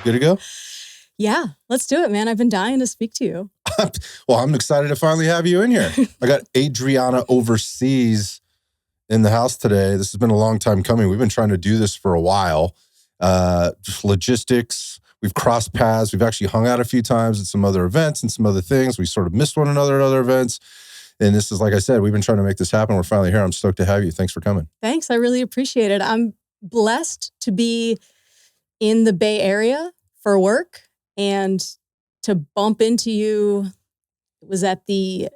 Good to go? Yeah, let's do it, man. I've been dying to speak to you. Well, I'm excited to finally have you in here. I got Adriana Overseas in the house today. This has been a long time coming. We've been trying to do this for a while. Just logistics. We've crossed paths. We've actually hung out a few times at some other events and some other things. We sort of missed one another at other events. And this is, like I said, we've been trying to make this happen. We're finally here. I'm stoked to have you. Thanks for coming. Thanks. I really appreciate it. I'm blessed to be in the Bay Area for work and to bump into you. It was at the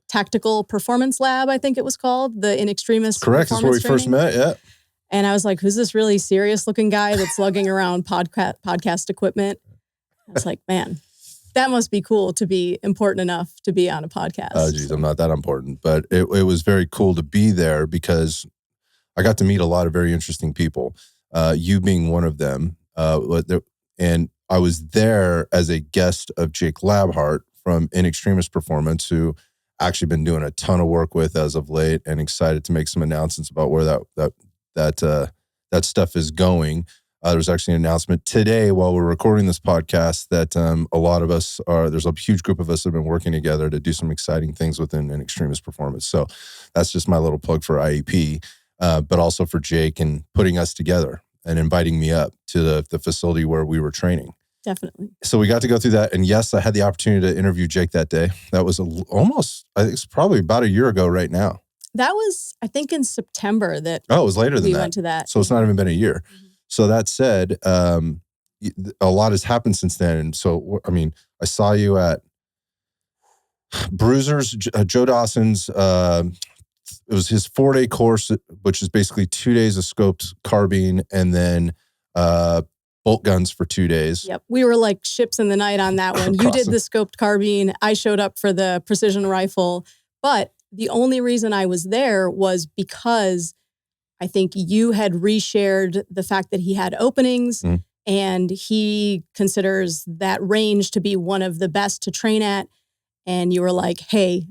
Tactical Performance Lab, I think it was called, the In Extremis. Correct. That's where we first met. Yeah. And I was like, who's this really serious looking guy that's lugging around podcast equipment? I was like, man, that must be cool to be important enough to be on a podcast. Oh, geez, I'm not that important. But it was very cool to be there because I got to meet a lot of very interesting people, you being one of them. And I was there as a guest of Jake Labhart from In Extremis Performance, who actually been doing a ton of work with as of late, and excited to make some announcements about where that stuff is going. There was actually an announcement today while we're recording this podcast that a lot of us there's a huge group of us that have been working together to do some exciting things within In Extremis Performance. So that's just my little plug for IEP, but also for Jake and putting us together and inviting me up to the facility where we were training. Definitely. So we got to go through that. And yes, I had the opportunity to interview Jake that day. That was almost, I think it's probably about a year ago right now. That was, I think, in September that it was later than we that. went to that. So it's not even been a year. Mm-hmm. So that said, a lot has happened since then. And so, I mean, I saw you at Bruisers, Joe Dawson's, it was his 4-day course, which is basically 2 days of scoped carbine and then bolt guns for 2 days. Yep. We were like ships in the night on that one. You did the scoped carbine. I showed up for the precision rifle. But the only reason I was there was because I think you had reshared the fact that he had openings and he considers that range to be one of the best to train at. And you were like, hey,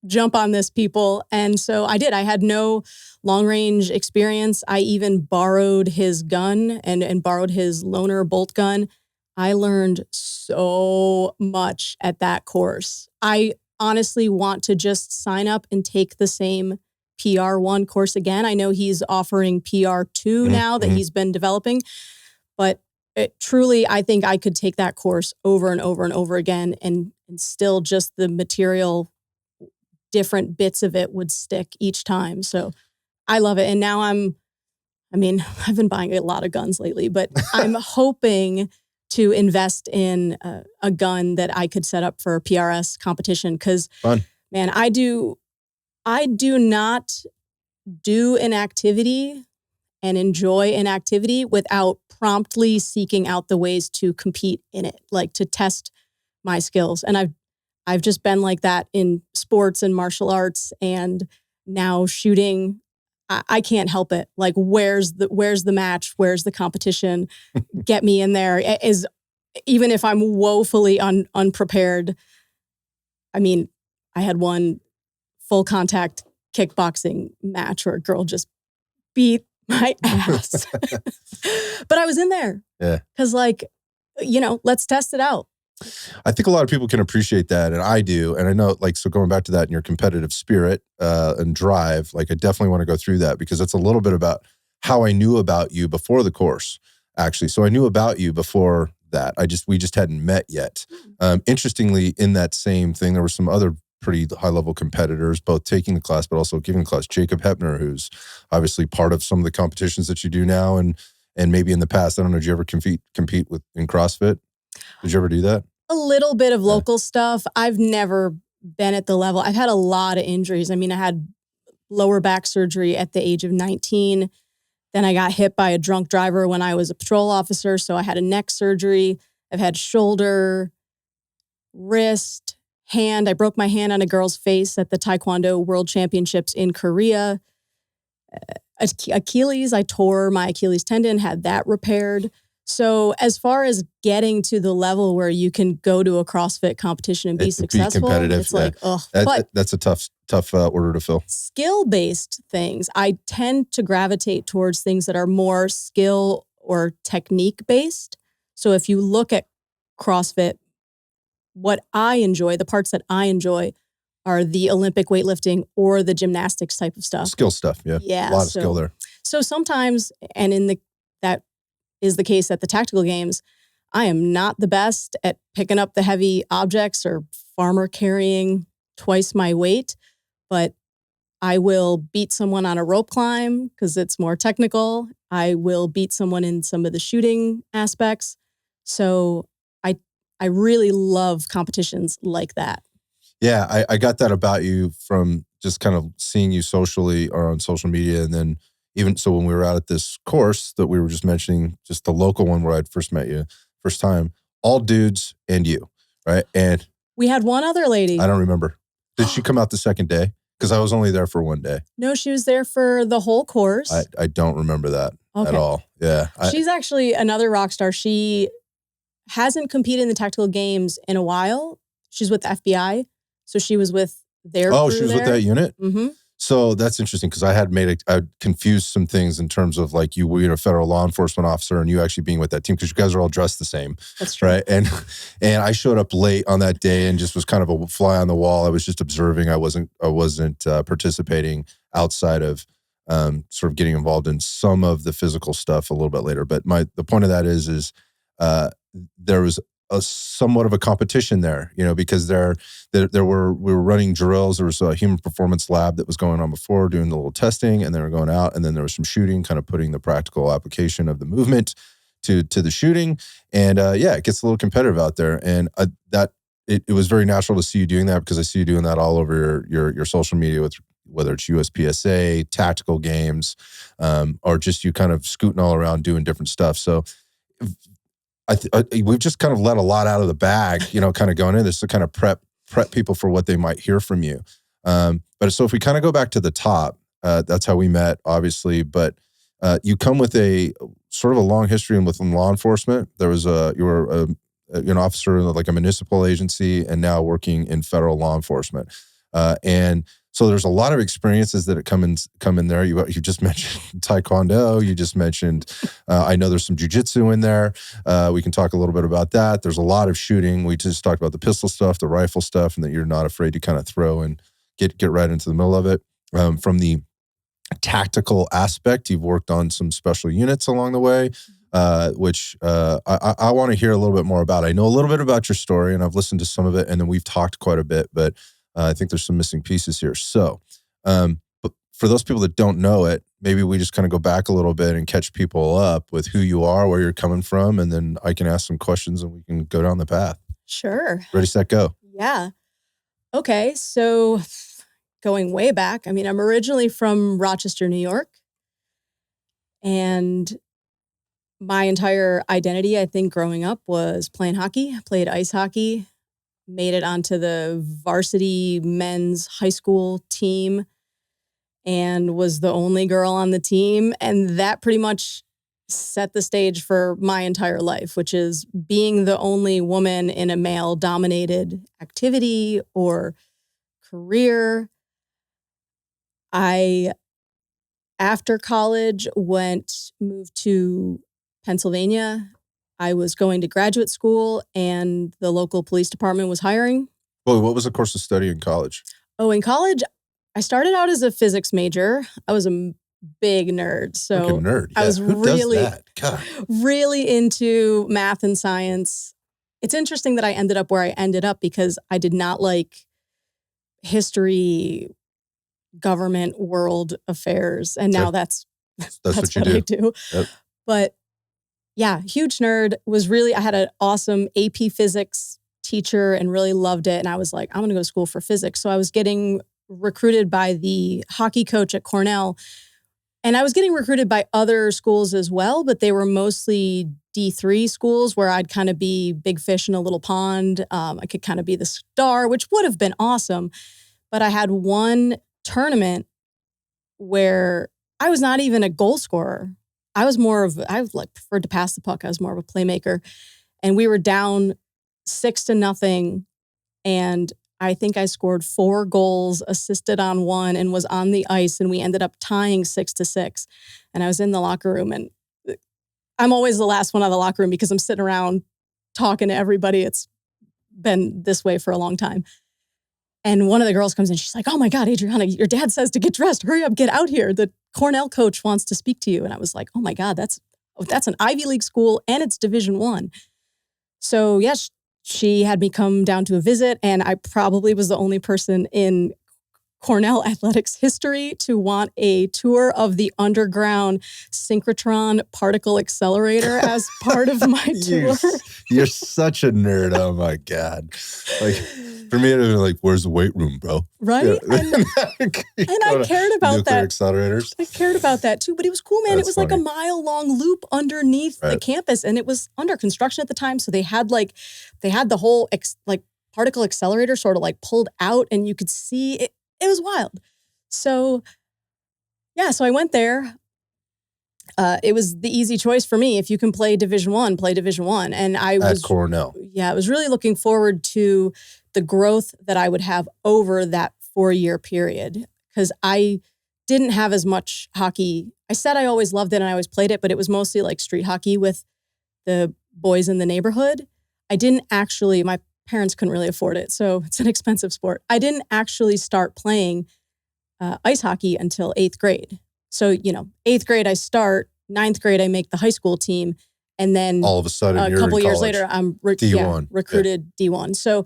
jump on this, people. And so I did. I had no long range experience. I even borrowed his gun and borrowed his loaner bolt gun. I learned so much at that course. I honestly want to just sign up and take the same PR1 course again. I know he's offering PR2 now that he's been developing, but truly, I think I could take that course over and over and over again and still just the material, different bits of it would stick each time. So I love it. And now I've been buying a lot of guns lately, but I'm hoping to invest in a gun that I could set up for a PRS competition. Cause man, I do not do an activity and enjoy an activity without promptly seeking out the ways to compete in it, like to test my skills. And I've just been like that in sports and martial arts, and now shooting. I can't help it. Like, where's the match? Where's the competition? Get me in there. Is even if I'm woefully unprepared. I mean, I had one full contact kickboxing match where a girl just beat my ass, but I was in there. Yeah, because let's test it out. I think a lot of people can appreciate that, and I do. And I know, so going back to that in your competitive spirit and drive, I definitely want to go through that because it's a little bit about how I knew about you before the course, actually. So I knew about you before that. We just hadn't met yet. Interestingly, in that same thing, there were some other pretty high-level competitors, both taking the class but also giving the class. Jacob Hepner, who's obviously part of some of the competitions that you do now, and maybe in the past. I don't know. Did you ever compete in CrossFit? Did you ever do that? A little bit of local stuff. I've never been at the level. I've had a lot of injuries. I mean, I had lower back surgery at the age of 19. Then I got hit by a drunk driver when I was a patrol officer. So I had a neck surgery. I've had shoulder, wrist, hand. I broke my hand on a girl's face at the Taekwondo World Championships in Korea. Achilles, I tore my Achilles tendon, had that repaired. So as far as getting to the level where you can go to a CrossFit competition and be successful, it's but that's a tough order to fill. Skill-based things, I tend to gravitate towards things that are more skill or technique-based. So if you look at CrossFit, what I enjoy, the parts that I enjoy are the Olympic weightlifting or the gymnastics type of stuff. Skill stuff, yeah. Yeah. A lot of skill there. So sometimes, and that is the case at the tactical games, I am not the best at picking up the heavy objects or farmer carrying twice my weight, but I will beat someone on a rope climb because it's more technical. I will beat someone in some of the shooting aspects. So I really love competitions like that. Yeah, I got that about you from just kind of seeing you socially or on social media. And then even so when we were out at this course that we were just mentioning, just the local one where I'd first met you, first time, all dudes and you, right? And we had one other lady. I don't remember. Did she come out the second day? Because I was only there for one day. No, she was there for the whole course. I don't remember that at all. Yeah. She's actually another rock star. She hasn't competed in the tactical games in a while. She's with the FBI. So she was with their crew she was there. with that unit? Mm-hmm. So that's interesting because I had confused some things in terms of like you being a federal law enforcement officer and you actually being with that team because you guys are all dressed the same. That's true. Right. And I showed up late on that day and just was kind of a fly on the wall. I was just observing. I wasn't participating outside of sort of getting involved in some of the physical stuff a little bit later. But the point of that is there was a somewhat of a competition there, because we were running drills. There was a human performance lab that was going on before doing the little testing, and they were going out, and then there was some shooting, kind of putting the practical application of the movement to the shooting. And it gets a little competitive out there. And it was very natural to see you doing that because I see you doing that all over your social media with whether it's USPSA, tactical games, or just you kind of scooting all around doing different stuff. So we've just kind of let a lot out of the bag, kind of going in this to kind of prep people for what they might hear from you. But so if we kind of go back to the top, that's how we met, obviously. But you come with a sort of a long history within law enforcement. You were an officer in like a municipal agency and now working in federal law enforcement. And so there's a lot of experiences that come in there. You just mentioned Taekwondo. You just mentioned, I know there's some jujitsu in there. We can talk a little bit about that. There's a lot of shooting. We just talked about the pistol stuff, the rifle stuff, and that you're not afraid to kind of throw and get right into the middle of it. From the tactical aspect, you've worked on some special units along the way, which I want to hear a little bit more about. I know a little bit about your story, and I've listened to some of it, and then we've talked quite a bit, but I think there's some missing pieces here. So, but for those people that don't know it, maybe we just kind of go back a little bit and catch people up with who you are, where you're coming from, and then I can ask some questions and we can go down the path. Sure. Ready, set, go. Yeah. Okay. So going way back, I'm originally from Rochester, New York. And my entire identity, I think, growing up was playing hockey. I played ice hockey. Made it onto the varsity men's high school team and was the only girl on the team. And that pretty much set the stage for my entire life, which is being the only woman in a male-dominated activity or career. After college, moved to Pennsylvania. I was going to graduate school and the local police department was hiring. Well, what was the course of study in college? Oh, in college, I started out as a physics major. I was a big nerd. So like a nerd. Yeah. I was Who really, does that? God. really into math and science. It's interesting that I ended up where I ended up because I did not like history, government, world affairs. And now that's what I do. Yep. But yeah, huge nerd. I had an awesome AP physics teacher and really loved it. And I was like, I'm going to go to school for physics. So I was getting recruited by the hockey coach at Cornell. And I was getting recruited by other schools as well, but they were mostly D3 schools where I'd kind of be big fish in a little pond. I could kind of be the star, which would have been awesome. But I had one tournament where I was not even a goal scorer. I preferred to pass the puck. I was more of a playmaker. And we were down 6-0. And I think I scored 4 goals, assisted on 1, and was on the ice. And we ended up tying 6-6. And I was in the locker room and I'm always the last one out of the locker room because I'm sitting around talking to everybody. It's been this way for a long time. And one of the girls comes in. She's like, "Oh my God, Adriana, your dad says to get dressed. Hurry up, get out here. The Cornell coach wants to speak to you." And I was like, "Oh my God, that's an Ivy League school and it's Division I." So yes, she had me come down to a visit, and I probably was the only person in Cornell athletics history to want a tour of the underground synchrotron particle accelerator as part of my tour. You're such a nerd. Oh my God. Like, for me, it was like, "Where's the weight room, bro?" Right? Yeah. And I cared about that. Accelerators. I cared about that too, but it was cool, man. It was like a mile-long loop underneath the campus, and it was under construction at the time. So they had the whole particle accelerator sort of like pulled out, and you could see it. It was wild. So yeah, so I went there. It was the easy choice for me. If you can play Division I, play Division I. And I was at Cornell. Yeah, I was really looking forward to the growth that I would have over that 4-year period, because I didn't have as much hockey. I said I always loved it and I always played it, but it was mostly like street hockey with the boys in the neighborhood. I didn't actually, my parents couldn't really afford it, so it's an expensive sport. I didn't actually start playing ice hockey until 8th grade. So, 8th grade I start, 9th grade I make the high school team, and then all of a sudden a couple years later I'm recruited D1. So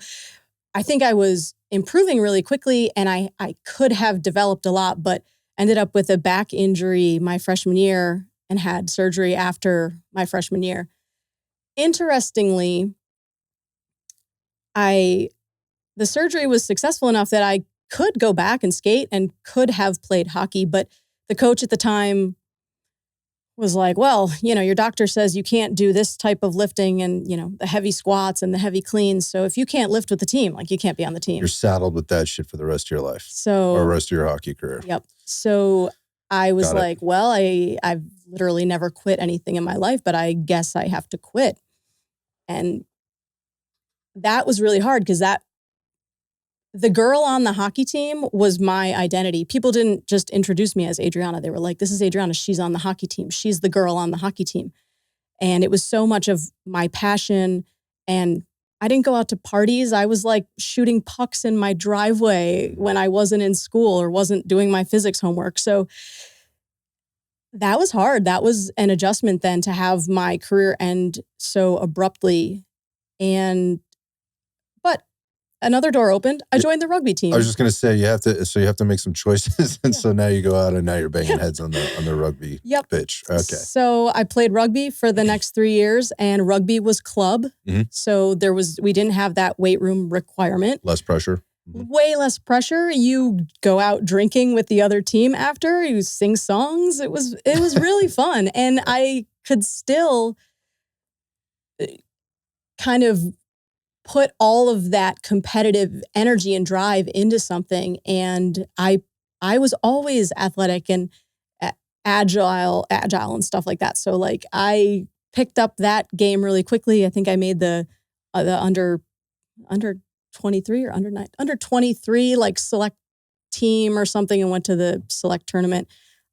I think I was improving really quickly, and I could have developed a lot, but ended up with a back injury my freshman year and had surgery after my freshman year. Interestingly, the surgery was successful enough that I could go back and skate and could have played hockey, but the coach at the time was like, "Well, your doctor says you can't do this type of lifting and, the heavy squats and the heavy cleans. So if you can't lift with the team, you can't be on the team." You're saddled with that shit for the rest of your life. So, or the rest of your hockey career. Yep. So I was like, well, I've literally never quit anything in my life, but I guess I have to quit. And that was really hard because the girl on the hockey team was my identity. People didn't just introduce me as Adriana. They were like, "This is Adriana. She's on the hockey team. She's the girl on the hockey team." And it was so much of my passion. And I didn't go out to parties. I was like shooting pucks in my driveway when I wasn't in school or wasn't doing my physics homework. So that was hard. That was an adjustment then to have my career end so abruptly. But another door opened. I joined the rugby team. I was just going to say, you have to make some choices. And so now you go out and now you're banging heads on the rugby pitch. Okay. So I played rugby for the next 3 years, and rugby was club. Mm-hmm. So we didn't have that weight room requirement. Less pressure. Mm-hmm. Way less pressure. You go out drinking with the other team after, you sing songs. It was really fun. And I could still kind of put all of that competitive energy and drive into something. And I was always athletic and agile and stuff like that. So I picked up that game really quickly. I think I made the under 23 or under 23 select team or something, and went to the select tournament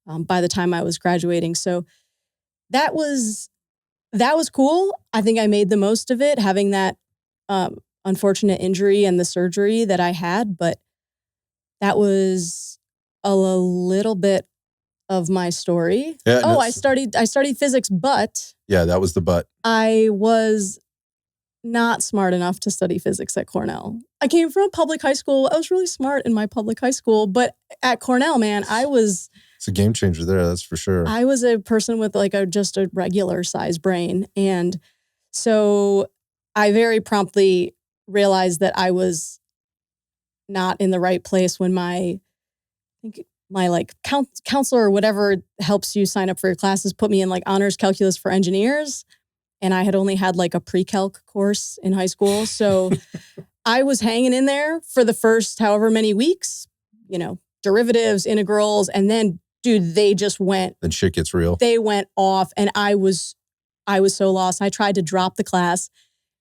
by the time I was graduating. So that was cool. I think I made the most of it, having that unfortunate injury and the surgery that I had, but that was a little bit of my story. Yeah, I studied physics, but yeah, that was the but. I was not smart enough to study physics at Cornell. I came from a public high school. I was really smart in my public high school, but at Cornell, man, it's a game changer there, that's for sure. I was a person with just a regular size brain. And so I very promptly realized that I was not in the right place when my counselor or whatever helps you sign up for your classes put me in honors calculus for engineers. And I had only had a pre-calc course in high school. So I was hanging in there for the first however many weeks, derivatives, integrals, and then, dude, they just went. Then shit gets real. They went off, and I was so lost. I tried to drop the class,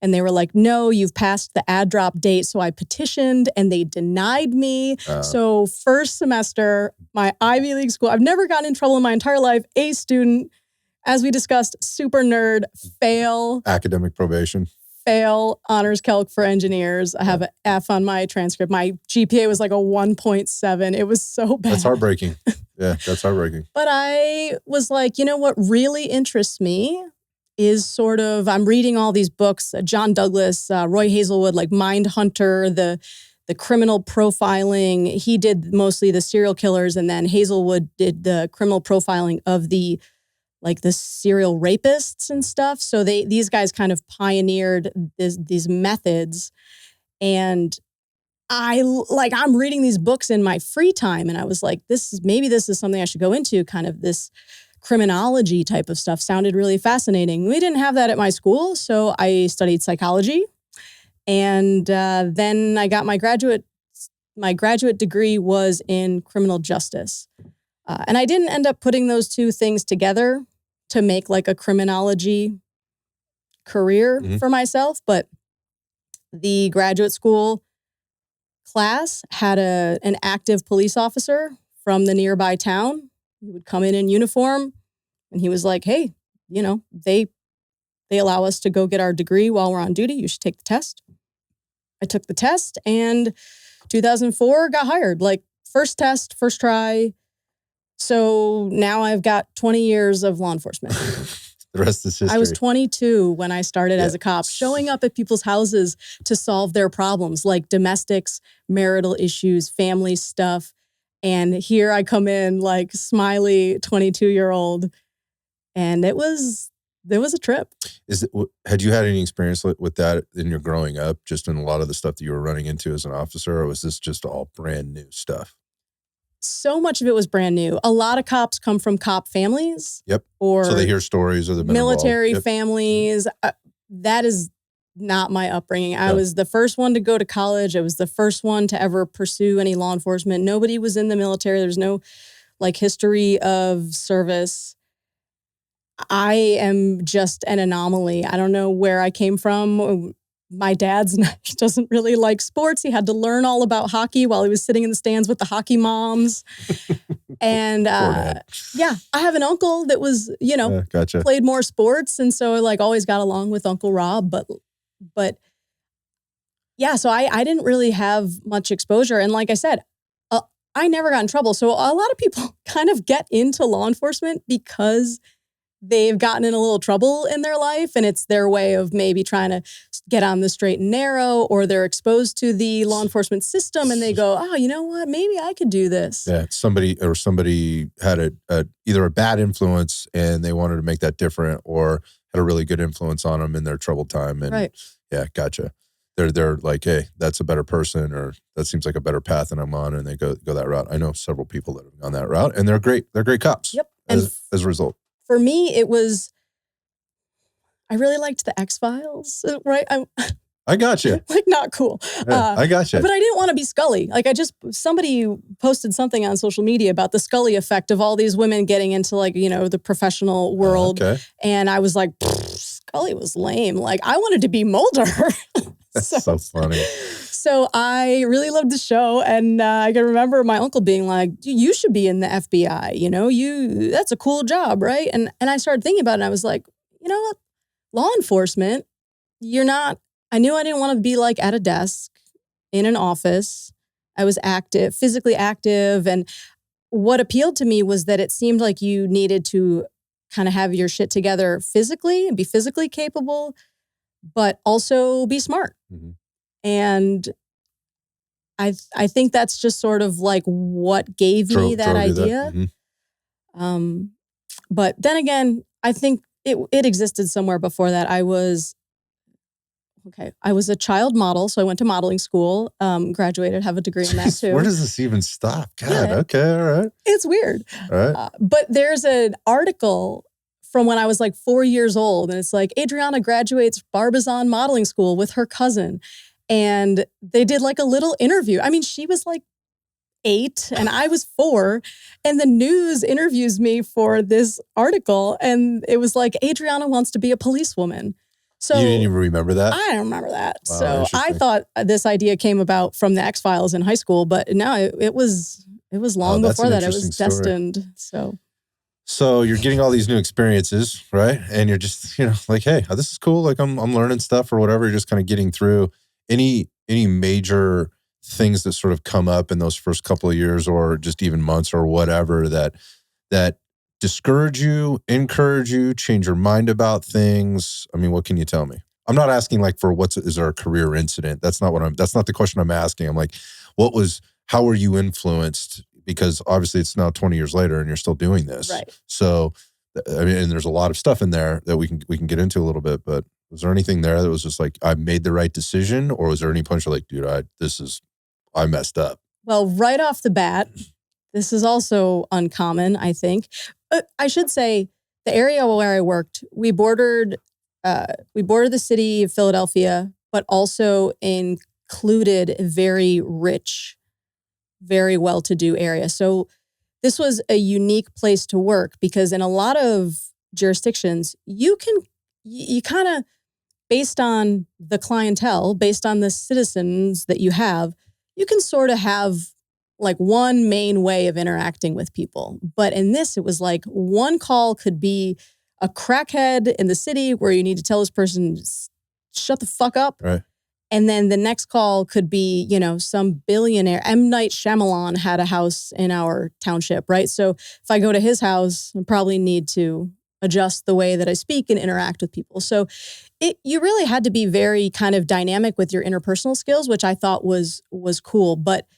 and they were like, "No, you've passed the ad drop date." So I petitioned, and they denied me. So first semester, my Ivy League school, I've never gotten in trouble in my entire life, A student, as we discussed, super nerd, fail. Academic probation. Fail honors calc for engineers. I have an F on my transcript. My GPA was like a 1.7. It was so bad. That's heartbreaking. Yeah, that's heartbreaking. But I was like, you know what really interests me is sort of, I'm reading all these books, John Douglas, Roy Hazelwood, like Mindhunter, the criminal profiling. He did mostly the serial killers, and then Hazelwood did the criminal profiling of the serial rapists and stuff. So these guys kind of pioneered these methods. And I'm reading these books in my free time, and I was like, maybe this is something I should go into. Kind of this criminology type of stuff sounded really fascinating. We didn't have that at my school, so I studied psychology. And then I got my graduate degree was in criminal justice. And I didn't end up putting those two things together to make like a criminology career for myself. But the graduate school class had an active police officer from the nearby town. He would come in uniform, and he was like, hey, they allow us to go get our degree while we're on duty. You should take the test. I took the test, and 2004 got hired. Like, first test, first try. So now I've got 20 years of law enforcement. The rest is history. I was 22 when I started as a cop, showing up at people's houses to solve their problems, like domestics, marital issues, family stuff. And here I come in like smiley 22-year-old. And it was a trip. Had you had any experience with that in your growing up, just in a lot of the stuff that you were running into as an officer, or was this just all brand new stuff? So much of it was brand new. A lot of cops come from cop families. Yep. Or so they hear stories, or the military families. That is not my upbringing. I was the first one to go to college. I was the first one to ever pursue any law enforcement. Nobody was in the military. There's no history of service. I am just an anomaly. I don't know where I came from. My dad's he doesn't really like sports. He had to learn all about hockey while he was sitting in the stands with the hockey moms. And I have an uncle that was, gotcha. played more sports. And so I always got along with Uncle Rob. But yeah, so I didn't really have much exposure. And like I said, I never got in trouble. So a lot of people kind of get into law enforcement because they've gotten in a little trouble in their life, and it's their way of maybe trying to get on the straight and narrow, or they're exposed to the law enforcement system and they go, oh, you know what, maybe I could do this. Yeah, somebody had either a bad influence and they wanted to make that different, or had a really good influence on them in their troubled time. And yeah, gotcha. They're like, hey, that's a better person, or that seems like a better path than I'm on, and they go that route. I know several people that have gone that route, and they're great cops. Yep. As a result. For me, it was, I really liked the X-Files, right? I got you. Not cool. Yeah, I got you. But I didn't want to be Scully. Somebody posted something on social media about the Scully effect of all these women getting into the professional world. Okay. And I was like, Scully was lame. I wanted to be Mulder. That's so funny. So I really loved the show, and I can remember my uncle being like, you should be in the FBI, that's a cool job, right? And I started thinking about it, and I was like, you know what? Law enforcement, I knew I didn't want to be at a desk in an office. I was physically active, and what appealed to me was that it seemed like you needed to kind of have your shit together physically and be physically capable, but also be smart. Mm-hmm. And I think that's just sort of what gave me that idea. Mm-hmm. But then again, I think it existed somewhere before that. I was a child model, so I went to modeling school, graduated, have a degree in that too. Where does this even stop? God, okay, all right. It's weird. All right. But there's an article from when I was 4 years old, and it's Adriana graduates Barbizon modeling school with her cousin. And they did a little interview. I mean, she was 8 and I was 4. And the news interviews me for this article. And it was Adriana wants to be a policewoman. So you didn't even remember that? I don't remember that. Wow, so I thought this idea came about from the X-Files in high school. But no, it was long before that. It was destined. So you're getting all these new experiences, right? And you're just, like, hey, this is cool. Like I'm learning stuff or whatever. You're just kind of getting through any major things that sort of come up in those first couple of years or just even months or whatever that discourage you, encourage you, change your mind about things. I mean, what can you tell me? I'm not asking like for is there a career incident? That's not the question I'm asking. I'm like, how were you influenced? Because obviously it's now 20 years later and you're still doing this. Right. So, I mean, and there's a lot of stuff in there that we can get into a little bit, but was there anything there that was just like, I made the right decision? Or was there any punch like, dude, I messed up? Well, right off the bat, this is also uncommon, I think. I should say the area where I worked, we bordered the city of Philadelphia, but also included a very rich, very well-to-do area. So this was a unique place to work because in a lot of jurisdictions, you kind of, based on the clientele, based on the citizens that you have, you can sort of have like one main way of interacting with people. But in this, it was like one call could be a crackhead in the city where you need to tell this person, shut the fuck up. Right. And then the next call could be, some billionaire. M. Night Shyamalan had a house in our township, right? So if I go to his house, I probably need to adjust the way that I speak and interact with people. So you really had to be very kind of dynamic with your interpersonal skills, which I thought was cool. But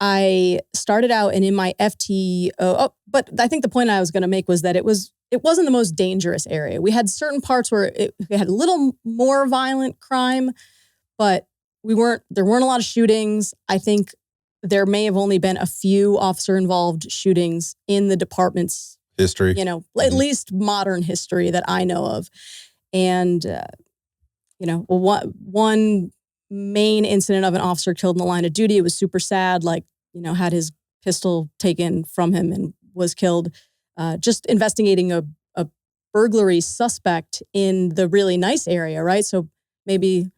I started out and in my FTO, but I think the point I was going to make was that it wasn't the most dangerous area. We had certain parts where it had a little more violent crime, but there weren't a lot of shootings. I think there may have only been a few officer-involved shootings in the department's history, at least modern history that I know of. And, one main incident of an officer killed in the line of duty, it was super sad, had his pistol taken from him and was killed. Just investigating a burglary suspect in the really nice area, right? So maybe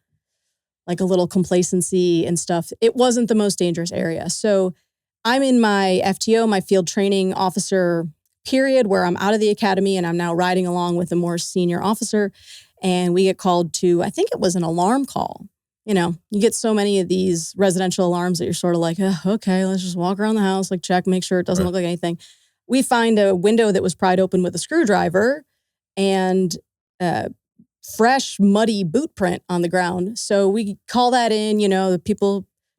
like a little complacency and stuff. It wasn't the most dangerous area. So I'm in my FTO, my field training officer period, where I'm out of the academy and I'm now riding along with a more senior officer. And we get called to, I think it was an alarm call. You get so many of these residential alarms that you're sort of like, okay, let's just walk around the house, like check, make sure it doesn't look like anything. We find a window that was pried open with a screwdriver and fresh, muddy boot print on the ground. So we call that in,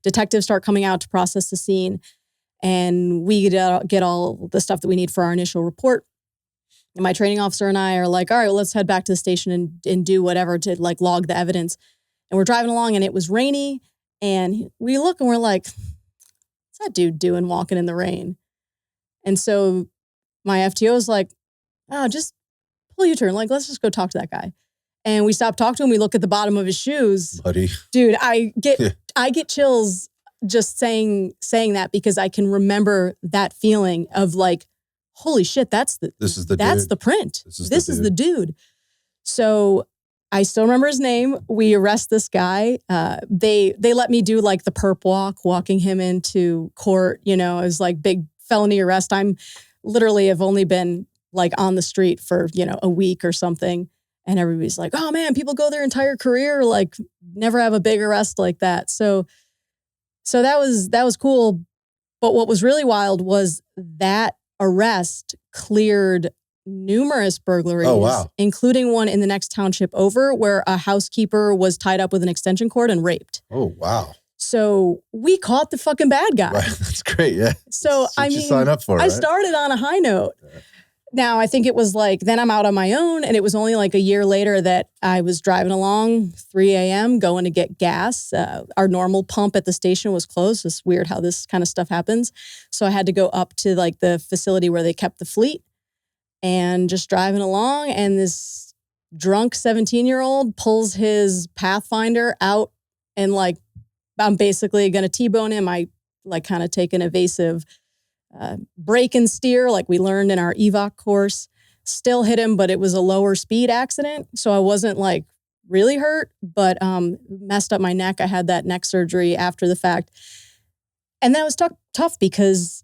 detectives start coming out to process the scene. And we get all the stuff that we need for our initial report. And my training officer and I are like, all right, well, let's head back to the station and do whatever to like log the evidence. And we're driving along and it was rainy. And we look and we're like, what's that dude doing walking in the rain? And so my FTO is like, just pull your turn. Like, let's just go talk to that guy. And we stop talking to him. We look at the bottom of his shoes. Buddy. Dude, I get chills just saying that because I can remember that feeling of like, holy shit, that's the print. This is the dude. So I still remember his name. We arrest this guy. They let me do like the perp walking him into court. It was like big felony arrest. I'm literally have only been like on the street for, a week or something. And everybody's like, oh man, people go their entire career, like never have a big arrest like that. So that was cool. But what was really wild was that arrest cleared numerous burglaries, including one in the next township over where a housekeeper was tied up with an extension cord and raped. Oh, wow. So we caught the fucking bad guy. Right. That's great. Yeah. So you sign up for, I started on a high note. Yeah. Now, I think it was like, then I'm out on my own, and it was only like a year later that I was driving along 3 a.m. going to get gas. Our normal pump at the station was closed. It's weird how this kind of stuff happens. So I had to go up to like the facility where they kept the fleet and just driving along, and this drunk 17-year-old pulls his Pathfinder out and like, I'm basically going to T-bone him. I like kind of take an evasive brake and steer like we learned in our EVOC course. Still hit him, but it was a lower speed accident. So I wasn't like really hurt, but messed up my neck. I had that neck surgery after the fact. And that was tough because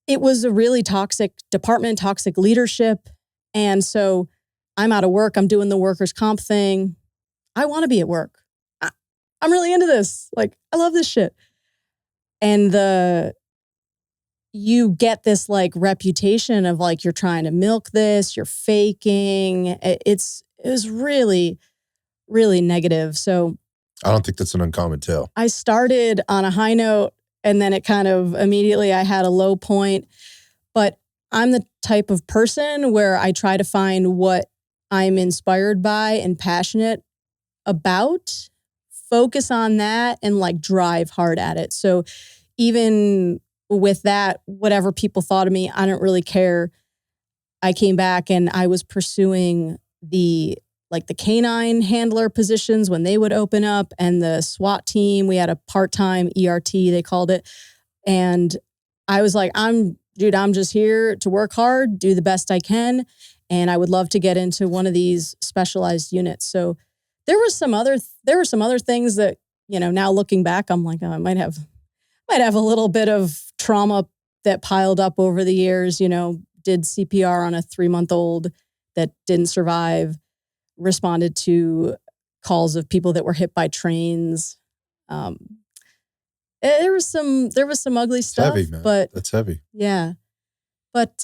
it was a really toxic department, toxic leadership. And so I'm out of work. I'm doing the workers' comp thing. I want to be at work. I'm really into this. Like, I love this shit. And you get this like reputation of like, you're trying to milk this, you're faking. It was really, really negative. So I don't think that's an uncommon tale. I started on a high note and then it kind of immediately I had a low point. But I'm the type of person where I try to find what I'm inspired by and passionate about, focus on that and like drive hard at it. So even with that, whatever people thought of me, I don't really care. I came back and I was pursuing the canine handler positions when they would open up and the SWAT team. We had a part-time ERT, they called it. And I was like, I'm just here to work hard, do the best I can. And I would love to get into one of these specialized units. So there were some other things that, now looking back, I'm like, oh, I might have a little bit of trauma that piled up over the years, did CPR on a 3-month-old that didn't survive, responded to calls of people that were hit by trains. There was some ugly stuff, heavy, man. But that's heavy. Yeah. But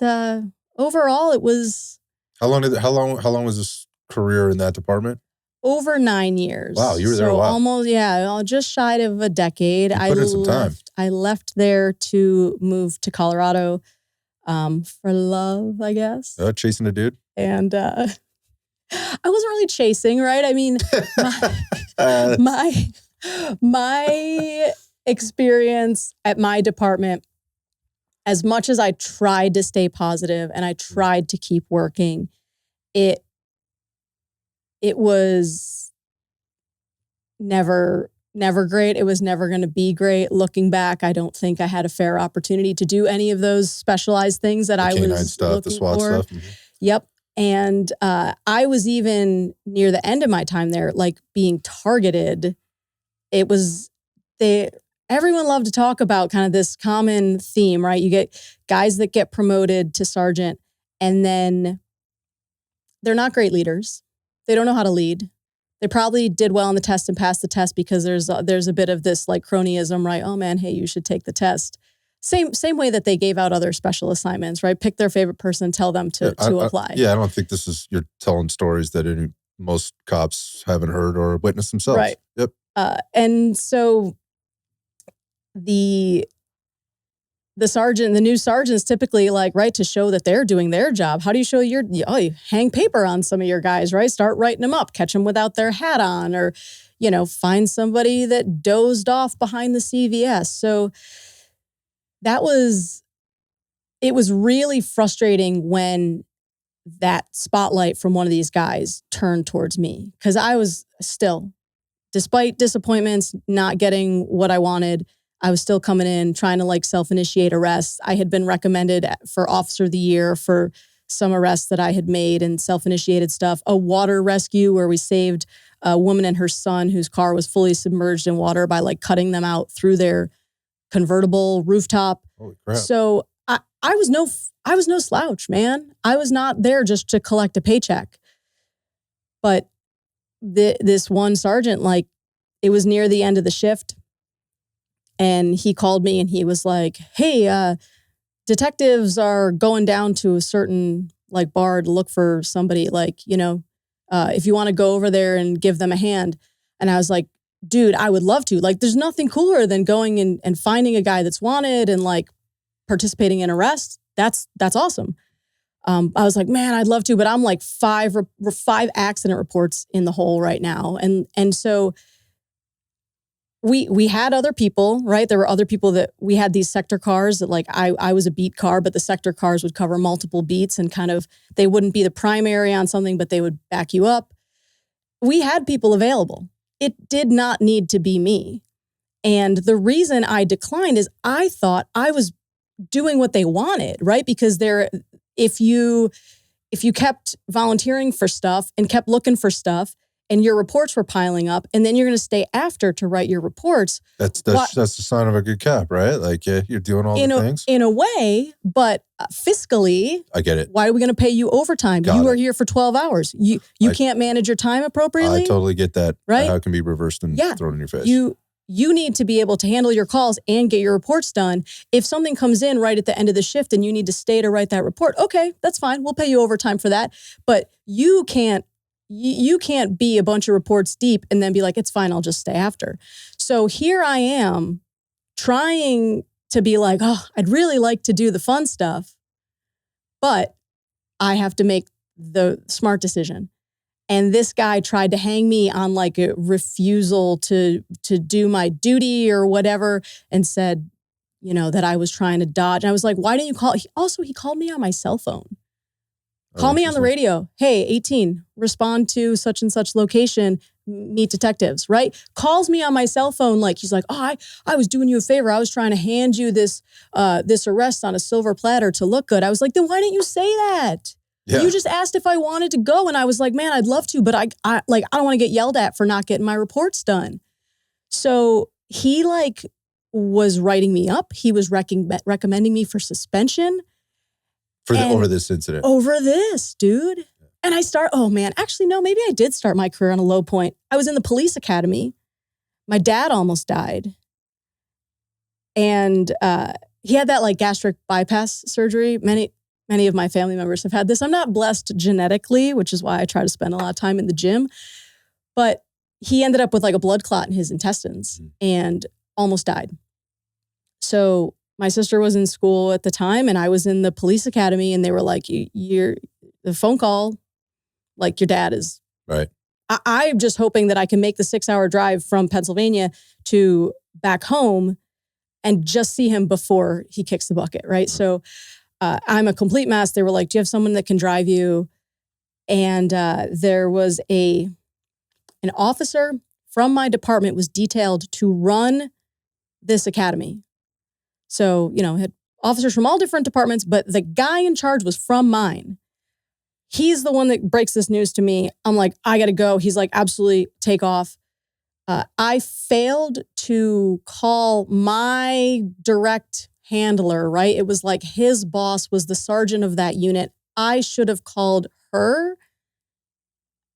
overall it was How long was this career in that department? Over 9 years. Wow, you were there a while. Almost, just shy of a decade. You put in some time. I left there to move to Colorado for love, I guess. Chasing a dude? And I wasn't really chasing, right? I mean, my experience at my department, as much as I tried to stay positive and I tried to keep working, it was never great. It was never going to be great. Looking back, I don't think I had a fair opportunity to do any of those specialized things that I was stuff, looking the SWAT for. Stuff. Mm-hmm. Yep. And I was even near the end of my time there, like being targeted. Everyone loved to talk about kind of this common theme, right? You get guys that get promoted to sergeant and then they're not great leaders. They don't know how to lead. They probably did well on the test and passed the test because there's a bit of this like cronyism, right? Oh man, hey, you should take the test. Same way that they gave out other special assignments, right? Pick their favorite person, tell them to apply. I don't think you're telling stories that most cops haven't heard or witnessed themselves. Right. Yep. And so the new sergeants typically like, right, to show that they're doing their job. How do you show you hang paper on some of your guys, right? Start writing them up, catch them without their hat on, or, find somebody that dozed off behind the CVS. So it was really frustrating when that spotlight from one of these guys turned towards me. Because I was still, despite disappointments, not getting what I wanted, I was still coming in, trying to like self-initiate arrests. I had been recommended for Officer of the Year for some arrests that I had made and self-initiated stuff. A water rescue where we saved a woman and her son whose car was fully submerged in water by like cutting them out through their convertible rooftop. Holy crap. So I was no slouch, man. I was not there just to collect a paycheck. But this one sergeant, like, it was near the end of the shift. And he called me and he was like, hey, detectives are going down to a certain like bar to look for somebody, like, if you want to go over there and give them a hand. And I was like, dude, I would love to. Like, there's nothing cooler than going and finding a guy that's wanted and like participating in arrests. That's awesome. I was like, man, I'd love to, but I'm like 5 accident reports in the hole right now. And so we had other people, right? There were other people that we had these sector cars that like I was a beat car, but the sector cars would cover multiple beats and kind of, they wouldn't be the primary on something, but they would back you up. We had people available. It did not need to be me. And the reason I declined is I thought I was doing what they wanted, right? Because if you kept volunteering for stuff and kept looking for stuff and your reports were piling up, and then you're going to stay after to write your reports. That's the sign of a good cop, right? Like, yeah, you're doing all the things. In a way, but fiscally, I get it. Why are we going to pay you overtime? You are here for 12 hours. You can't manage your time appropriately. I totally get that. Right? How it can be reversed and thrown in your face. You need to be able to handle your calls and get your reports done. If something comes in right at the end of the shift and you need to stay to write that report, okay, that's fine. We'll pay you overtime for that. But you can't be a bunch of reports deep and then be like, it's fine, I'll just stay after. So here I am trying to be like, oh, I'd really like to do the fun stuff, but I have to make the smart decision. And this guy tried to hang me on like a refusal to do my duty or whatever, and said, that I was trying to dodge. And I was like, why didn't you call? He called me on my cell phone. Call me on the radio. Hey, 18, respond to such and such location, meet detectives, right? Calls me on my cell phone like, he's like, oh, I was doing you a favor. I was trying to hand you this arrest on a silver platter to look good. I was like, then why didn't you say that? Yeah. You just asked if I wanted to go, and I was like, man, I'd love to, but I don't want to get yelled at for not getting my reports done. So he was writing me up. He was recommending me for suspension. Over this incident. Over this, dude. And actually, no, maybe I did start my career on a low point. I was in the police academy. My dad almost died. And he had that gastric bypass surgery. Many of my family members have had this. I'm not blessed genetically, which is why I try to spend a lot of time in the gym. But he ended up with a blood clot in his intestines and almost died. So my sister was in school at the time, and I was in the police academy, and they were like, the phone call, your dad is... Right. I'm just hoping that I can make the 6-hour drive from Pennsylvania to back home and just see him before he kicks the bucket, right? Mm-hmm. So I'm a complete mess. They were like, do you have someone that can drive you? And there was an officer from my department was detailed to run this academy. So, had officers from all different departments, but the guy in charge was from mine. He's the one that breaks this news to me. I'm like, I got to go. He's like, absolutely, take off. I failed to call my direct handler, right? It was like his boss was the sergeant of that unit. I should have called her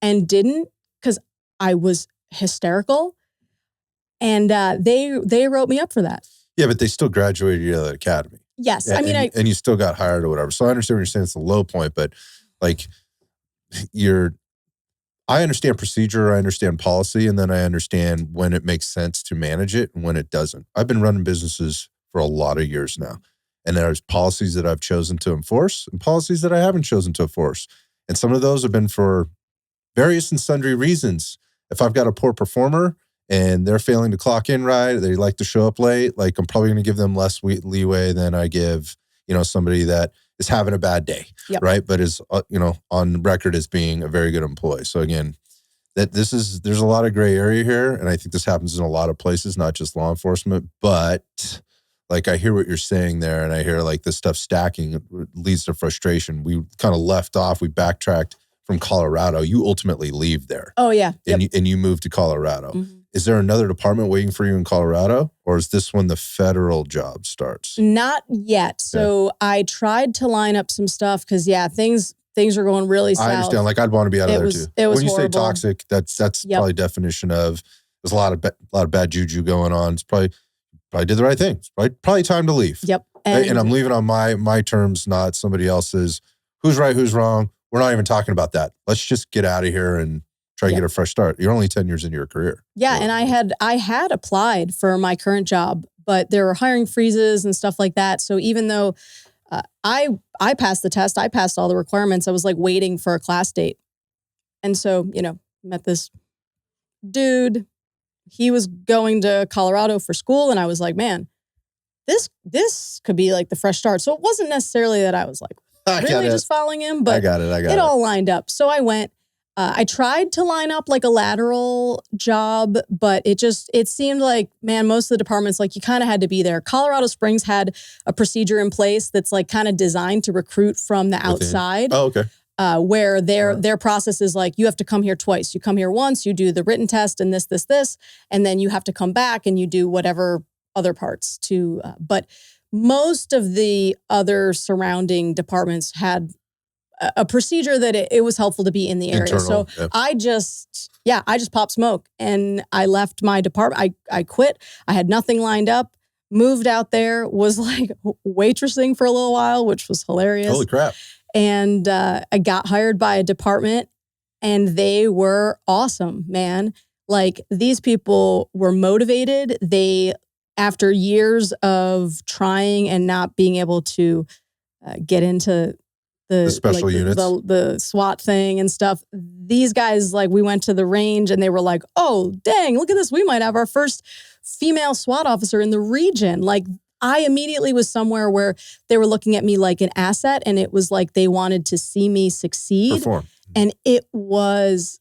and didn't, because I was hysterical. And they wrote me up for that. Yeah, but they still graduated you out of the academy. Yes. Yeah, and you still got hired or whatever. So I understand what you're saying. It's a low point, but I understand procedure, I understand policy, and then I understand when it makes sense to manage it and when it doesn't. I've been running businesses for a lot of years now. And there's policies that I've chosen to enforce and policies that I haven't chosen to enforce. And some of those have been for various and sundry reasons. If I've got a poor performer and they're failing to clock in right, they like to show up late, I'm probably going to give them less leeway than I give, somebody that is having a bad day, yep. Right? But is, on record as being a very good employee. So again, there's a lot of gray area here. And I think this happens in a lot of places, not just law enforcement, but I hear what you're saying there, and I hear this stuff stacking leads to frustration. We kind of left off. We backtracked from Colorado. You ultimately leave there. Oh, yeah. And, you move to Colorado. Mm-hmm. Is there another department waiting for you in Colorado, or is this when the federal job starts? Not yet. So I tried to line up some stuff because, things are going really south. I understand. I'd want to be out of there too. It was when you horrible. Say toxic, that's yep. Probably definition of there's a lot of bad juju going on. It's probably did the right thing. It's probably time to leave. Yep. And I'm leaving on my terms, not somebody else's. Who's right, who's wrong? We're not even talking about that. Let's just get out of here and try to get a fresh start. You're only 10 years into your career. Yeah, so. And I had applied for my current job, but there were hiring freezes and stuff like that. So even though I passed the test, I passed all the requirements, I was waiting for a class date. And so, met this dude. He was going to Colorado for school, and I was like, man, this could be the fresh start. So it wasn't necessarily that I was really just following him, but I got it all lined up. So I went. I tried to line up a lateral job, but it seemed man, most of the departments, you kind of had to be there. Colorado Springs had a procedure in place that's kind of designed to recruit from the outside. Oh, okay. where their process is like, you have to come here twice. You come here once, you do the written test and this, and then you have to come back and you do whatever other parts to, but most of the other surrounding departments had a procedure that it was helpful to be in the area. Internal, so I just popped smoke and I left my department. I quit. I had nothing lined up, moved out there, was like waitressing for a little while, which was hilarious. Holy crap. And I got hired by a department and they were awesome, man. Like these people were motivated. They, after years of trying and not being able to get into the special units, the SWAT thing and stuff. These guys, like, we went to the range and they were like, oh, dang, look at this. We might have our first female SWAT officer in the region. Like, I immediately was somewhere where they were looking at me like an asset and it was like they wanted to see me succeed. Perform. And it was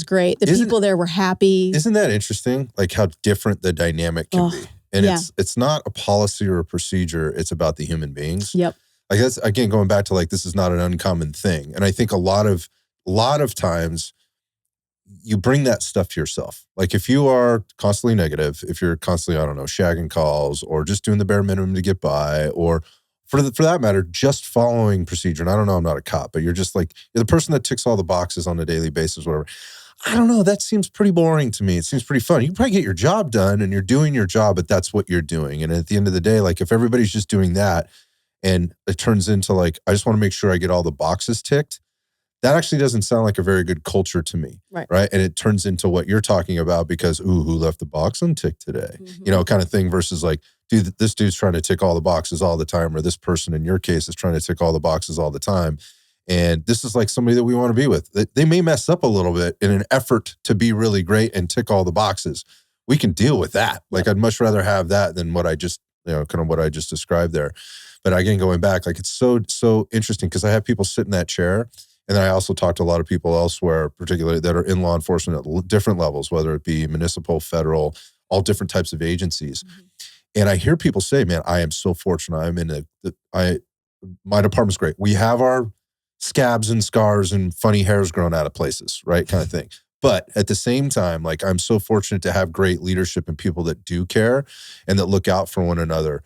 great. The people there were happy. Isn't that interesting? Like how different the dynamic can be. And it's not a policy or a procedure. It's about the human beings. Yep. Like that's, again, going back to like, this is not an uncommon thing. And I think a lot of times you bring that stuff to yourself. Like if you are constantly negative, if you're constantly, I don't know, shagging calls or just doing the bare minimum to get by, or for that matter, just following procedure. And I don't know, I'm not a cop, but you're just like, you're the person that ticks all the boxes on a daily basis, whatever. I don't know, that seems pretty boring to me. It seems pretty fun. You can probably get your job done and you're doing your job, but that's what you're doing. And at the end of the day, like if everybody's just doing that, and it turns into like, I just want to make sure I get all the boxes ticked. That actually doesn't sound like a very good culture to me. Right. And it turns into what you're talking about because, who left the box unticked today? Mm-hmm. You know, kind of thing versus like, dude, this dude's trying to tick all the boxes all the time, or this person in your case is trying to tick all the boxes all the time. And this is like somebody that we want to be with. They may mess up a little bit in an effort to be really great and tick all the boxes. We can deal with that. Like I'd much rather have that than what I just, kind of what I just described there. But again, going back, like it's so interesting because I have people sit in that chair. And then I also talk to a lot of people elsewhere, particularly that are in law enforcement at different levels, whether it be municipal, federal, all different types of agencies. Mm-hmm. And I hear people say, man, I am so fortunate. I'm in my department's great. We have our scabs and scars and funny hairs grown out of places, right? Kind of thing. But at the same time, like I'm so fortunate to have great leadership and people that do care and that look out for one another.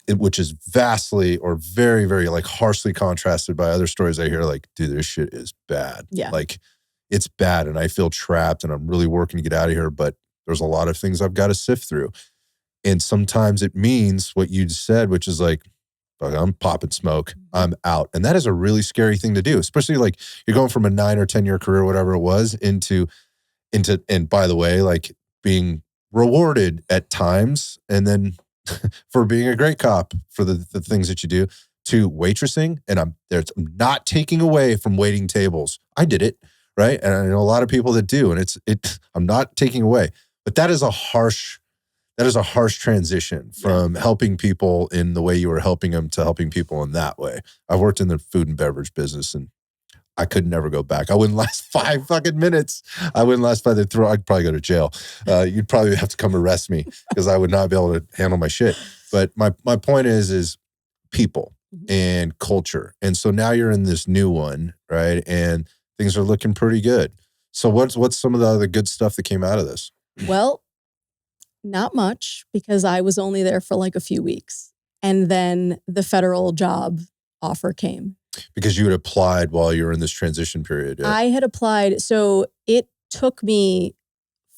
Which is vastly or very, very like harshly contrasted by other stories I hear like, dude, this shit is bad. Yeah. Like it's bad and I feel trapped and I'm really working to get out of here, but there's a lot of things I've got to sift through. And sometimes it means what you just said, which is like, I'm popping smoke, I'm out. And that is a really scary thing to do, especially like you're going from a 9 or 10 year career, whatever it was, into, and by the way, like being rewarded at times and then for being a great cop for the things that you do, to waitressing. And I'm not taking away from waiting tables. I did it, right? And I know a lot of people that do, and I'm not taking away. But that is a harsh transition from helping people in the way you were helping them to helping people in that way. I've worked in the food and beverage business and I could never go back. I wouldn't last 5 fucking minutes. I wouldn't last by the throw. I'd probably go to jail. You'd probably have to come arrest me because I would not be able to handle my shit. But my point is people and culture. And so now you're in this new one, right? And things are looking pretty good. So what's some of the other good stuff that came out of this? Well, not much because I was only there for like a few weeks. And then the federal job offer came. Because you had applied while you were in this transition period. Yeah. I had applied. So it took me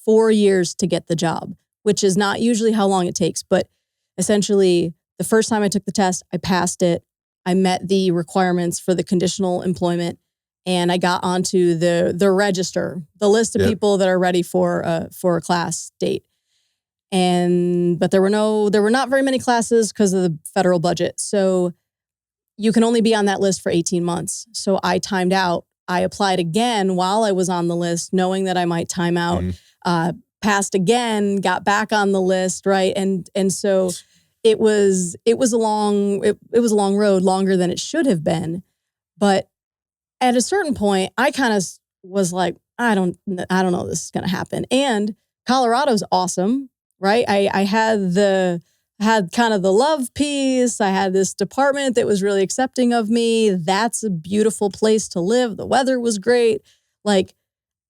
4 years to get the job, which is not usually how long it takes. But essentially, the first time I took the test, I passed it. I met the requirements for the conditional employment. And I got onto the register, the list of people that are ready for a class date. But there were not very many classes because of the federal budget. So you can only be on that list for 18 months. So I timed out. I applied again while I was on the list, knowing that I might time out. Passed again, got back on the list, right? And so it was a long road, longer than it should have been. But at a certain point, I kind of was like, I don't know if this is going to happen. And Colorado's awesome, right? I had the had kind of the love piece. I had this department that was really accepting of me. That's a beautiful place to live. The weather was great. Like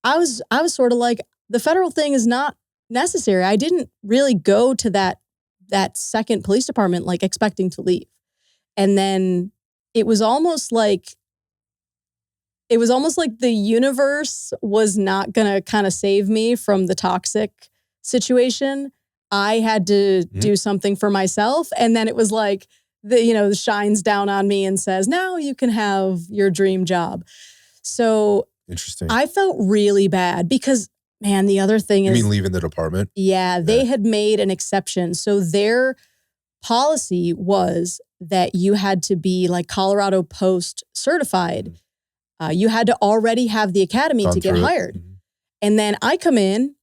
I was sort of like, the federal thing is not necessary. I didn't really go to that second police department like expecting to leave. And then it was almost like the universe was not going to kind of save me from the toxic situation. I had to do something for myself. And then it was like, shines down on me and says, now you can have your dream job. So interesting. I felt really bad because, man, the other thing is... You mean leaving the department? Yeah, they had made an exception. So their policy was that you had to be like Colorado Post certified. You had to already have the academy to get hired. And then I come in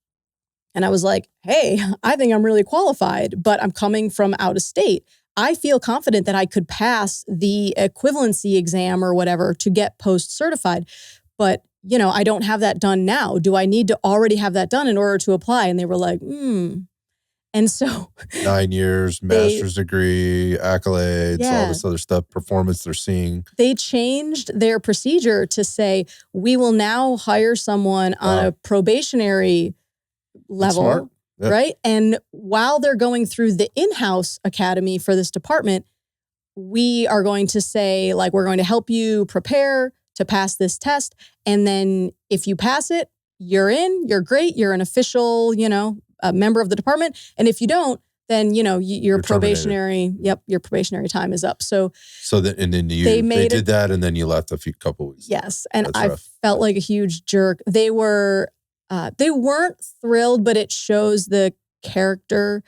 and I was like, hey, I think I'm really qualified, but I'm coming from out of state. I feel confident that I could pass the equivalency exam or whatever to get post certified. But, I don't have that done now. Do I need to already have that done in order to apply? And they were like, And so 9 years, master's degree, accolades, all this other stuff, performance they're seeing. They changed their procedure to say, we will now hire someone on a probationary level, right? And while they're going through the in-house academy for this department, we are going to say, like, we're going to help you prepare to pass this test. And then if you pass it, you're in, you're great, you're an official, a member of the department. And if you don't, then, your probationary, your probationary time is up. So then they did that and then you left a couple weeks. Yes. And I felt like a huge jerk. They weren't thrilled, but it shows the character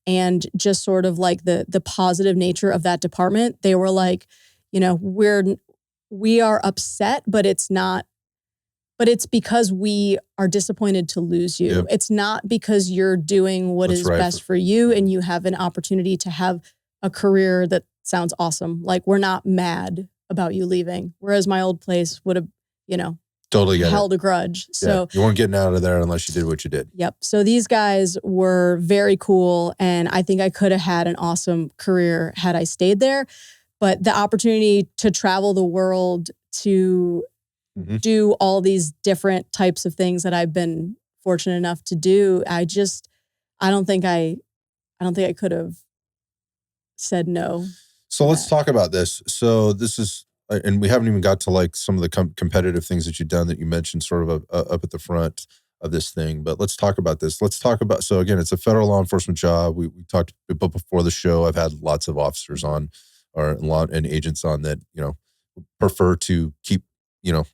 and just sort of like the positive nature of that department. They were like, we are upset, but it's because we are disappointed to lose you. Yep. It's not because you're doing what is best for you and you have an opportunity to have a career that sounds awesome. Like, we're not mad about you leaving. Whereas my old place would have, totally held a grudge. So you weren't getting out of there unless you did what you did. Yep. So these guys were very cool. And I think I could have had an awesome career had I stayed there. But the opportunity to travel the world, to do all these different types of things that I've been fortunate enough to do, I don't think I could have said no. So let's talk about this. So this is, and we haven't even got to like some of the competitive things that you've done that you mentioned sort of up at the front of this thing, but let's talk about this. Let's talk about, so again, it's a federal law enforcement job. We talked before the show. I've had lots of officers on and agents on that, prefer to keep,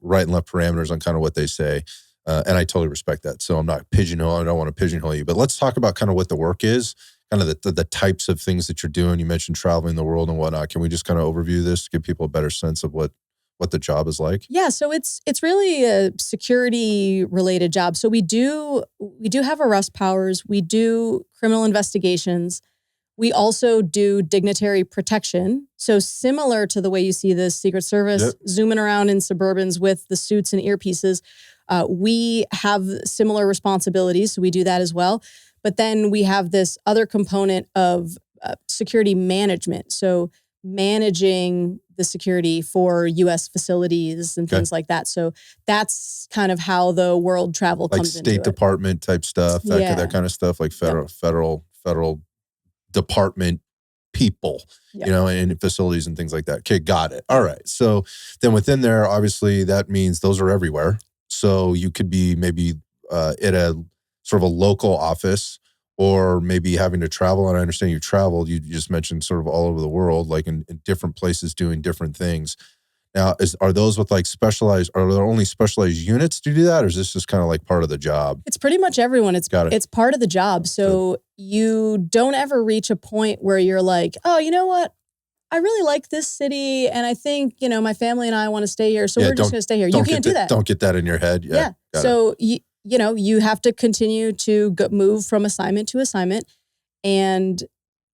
right and left parameters on kind of what they say. And I totally respect that. So I'm not pigeonholing. I don't want to pigeonhole you, but let's talk about kind of what the work is, kind of the types of things that you're doing. You mentioned traveling the world and whatnot. Can we just kind of overview this, give people a better sense of what the job is like? Yeah. So it's really a security related job. So we do have arrest powers. We do criminal investigations. We also do dignitary protection. So similar to the way you see the Secret Service zooming around in Suburbans with the suits and earpieces, we have similar responsibilities. So we do that as well. But then we have this other component of security management. So managing the security for U.S. facilities and things like that. So that's kind of how the world travel comes into it. Like State Department type stuff, that kind of stuff, like federal department people, and facilities and things like that. Okay, got it. All right. So then within there, obviously that means those are everywhere. So you could be maybe at a sort of a local office, or maybe having to travel. And I understand you've traveled. You just mentioned sort of all over the world, like in different places doing different things. Now, are those with like are there only specialized units to do that? Or is this just kind of like part of the job? It's pretty much everyone. It's part of the job. So you don't ever reach a point where you're like, oh, you know what? I really like this city. And I think, my family and I want to stay here. So we're just going to stay here. You can't do that. Don't get that in your head. Yeah. So you have to continue to move from assignment to assignment. And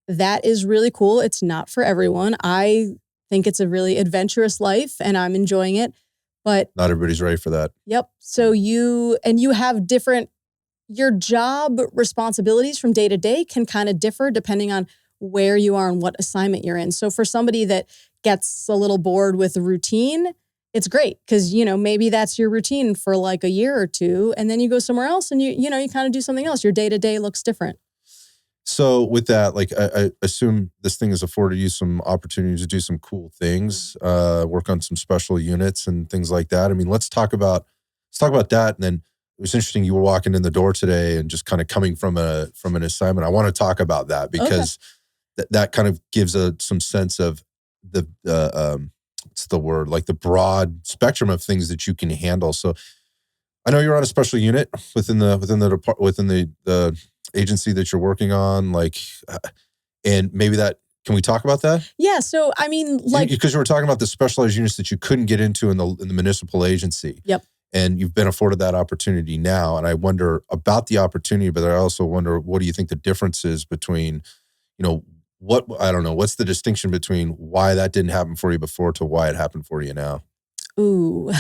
that is really cool. It's not for everyone. I think it's a really adventurous life and I'm enjoying it, but not everybody's ready for that. Yep. So you have your job responsibilities from day to day can kind of differ depending on where you are and what assignment you're in. So for somebody that gets a little bored with the routine, it's great because, maybe that's your routine for like a year or two, and then you go somewhere else and you kind of do something else. Your day-to-day looks different. So with that, like I assume this thing has afforded you some opportunities to do some cool things, work on some special units and things like that. I mean, let's talk about that. And then it was interesting, you were walking in the door today and just kind of coming from an assignment. I want to talk about that because that kind of gives some sense of the what's the word, like the broad spectrum of things that you can handle. So I know you're on a special unit within the agency that you're working on, and maybe can we talk about that? Yeah. So, I mean, because you were talking about the specialized units that you couldn't get into in the municipal agency. Yep. And you've been afforded that opportunity now. And I wonder about the opportunity, but I also wonder, what do you think the difference is between, what's the distinction between why that didn't happen for you before to why it happened for you now? Ooh.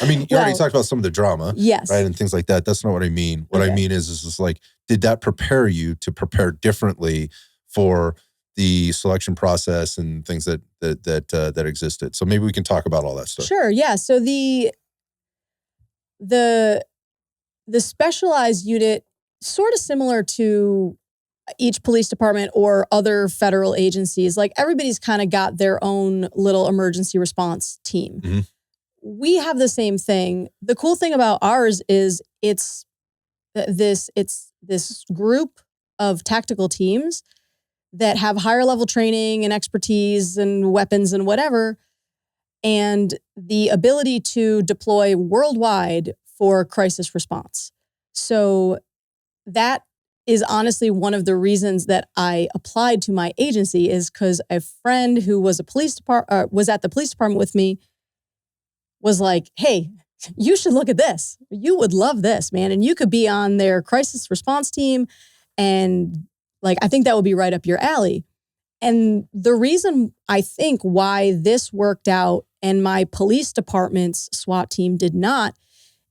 I mean, you already talked about some of the drama, yes, right, and things like that. That's not what I mean. What I mean is like, did that prepare you to prepare differently for the selection process and things that existed? So maybe we can talk about all that stuff. Sure. Yeah. So the specialized unit, sort of similar to each police department or other federal agencies, like everybody's kind of got their own little emergency response team. Mm-hmm. We have the same thing. The cool thing about ours is it's this group of tactical teams that have higher level training and expertise and weapons and whatever, and the ability to deploy worldwide for crisis response. So that is honestly one of the reasons that I applied to my agency, is because a friend who was was at the police department with me was like, hey, you should look at this. You would love this, man. And you could be on their crisis response team. And like, I think that would be right up your alley. And the reason I think why this worked out and my police department's SWAT team did not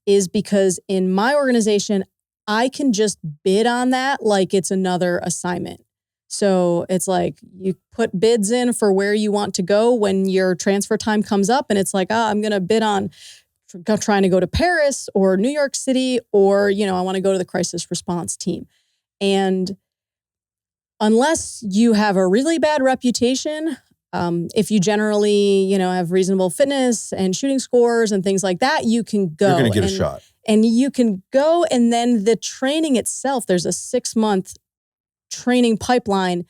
is because in my organization, I can just bid on that like it's another assignment. So it's like you put bids in for where you want to go when your transfer time comes up, and it's like, I'm going to bid on trying to go to Paris or New York City, or, I want to go to the crisis response team. And unless you have a really bad reputation, if you generally, have reasonable fitness and shooting scores and things like that, you can go. You're going to get a shot. And you can go, and then the training itself, there's a 6-month training pipeline.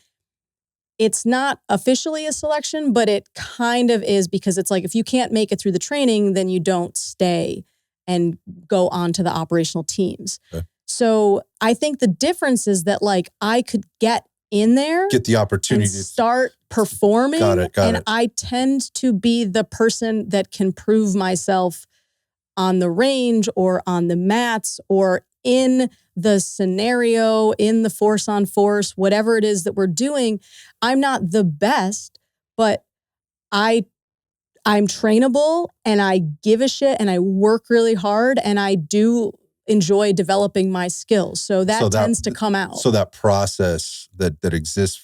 It's not officially a selection, but it kind of is, because it's like, if you can't make it through the training, then you don't stay and go on to the operational teams. Okay. So I think the difference is that like I could get in there, get the opportunity to start performing. Got it. I tend to be the person that can prove myself on the range or on the mats or in the scenario, in the force on force, whatever it is that we're doing. I'm not the best, but I'm trainable, and I give a shit, and I work really hard, and I do enjoy developing my skills. So that tends to come out. So that process that exists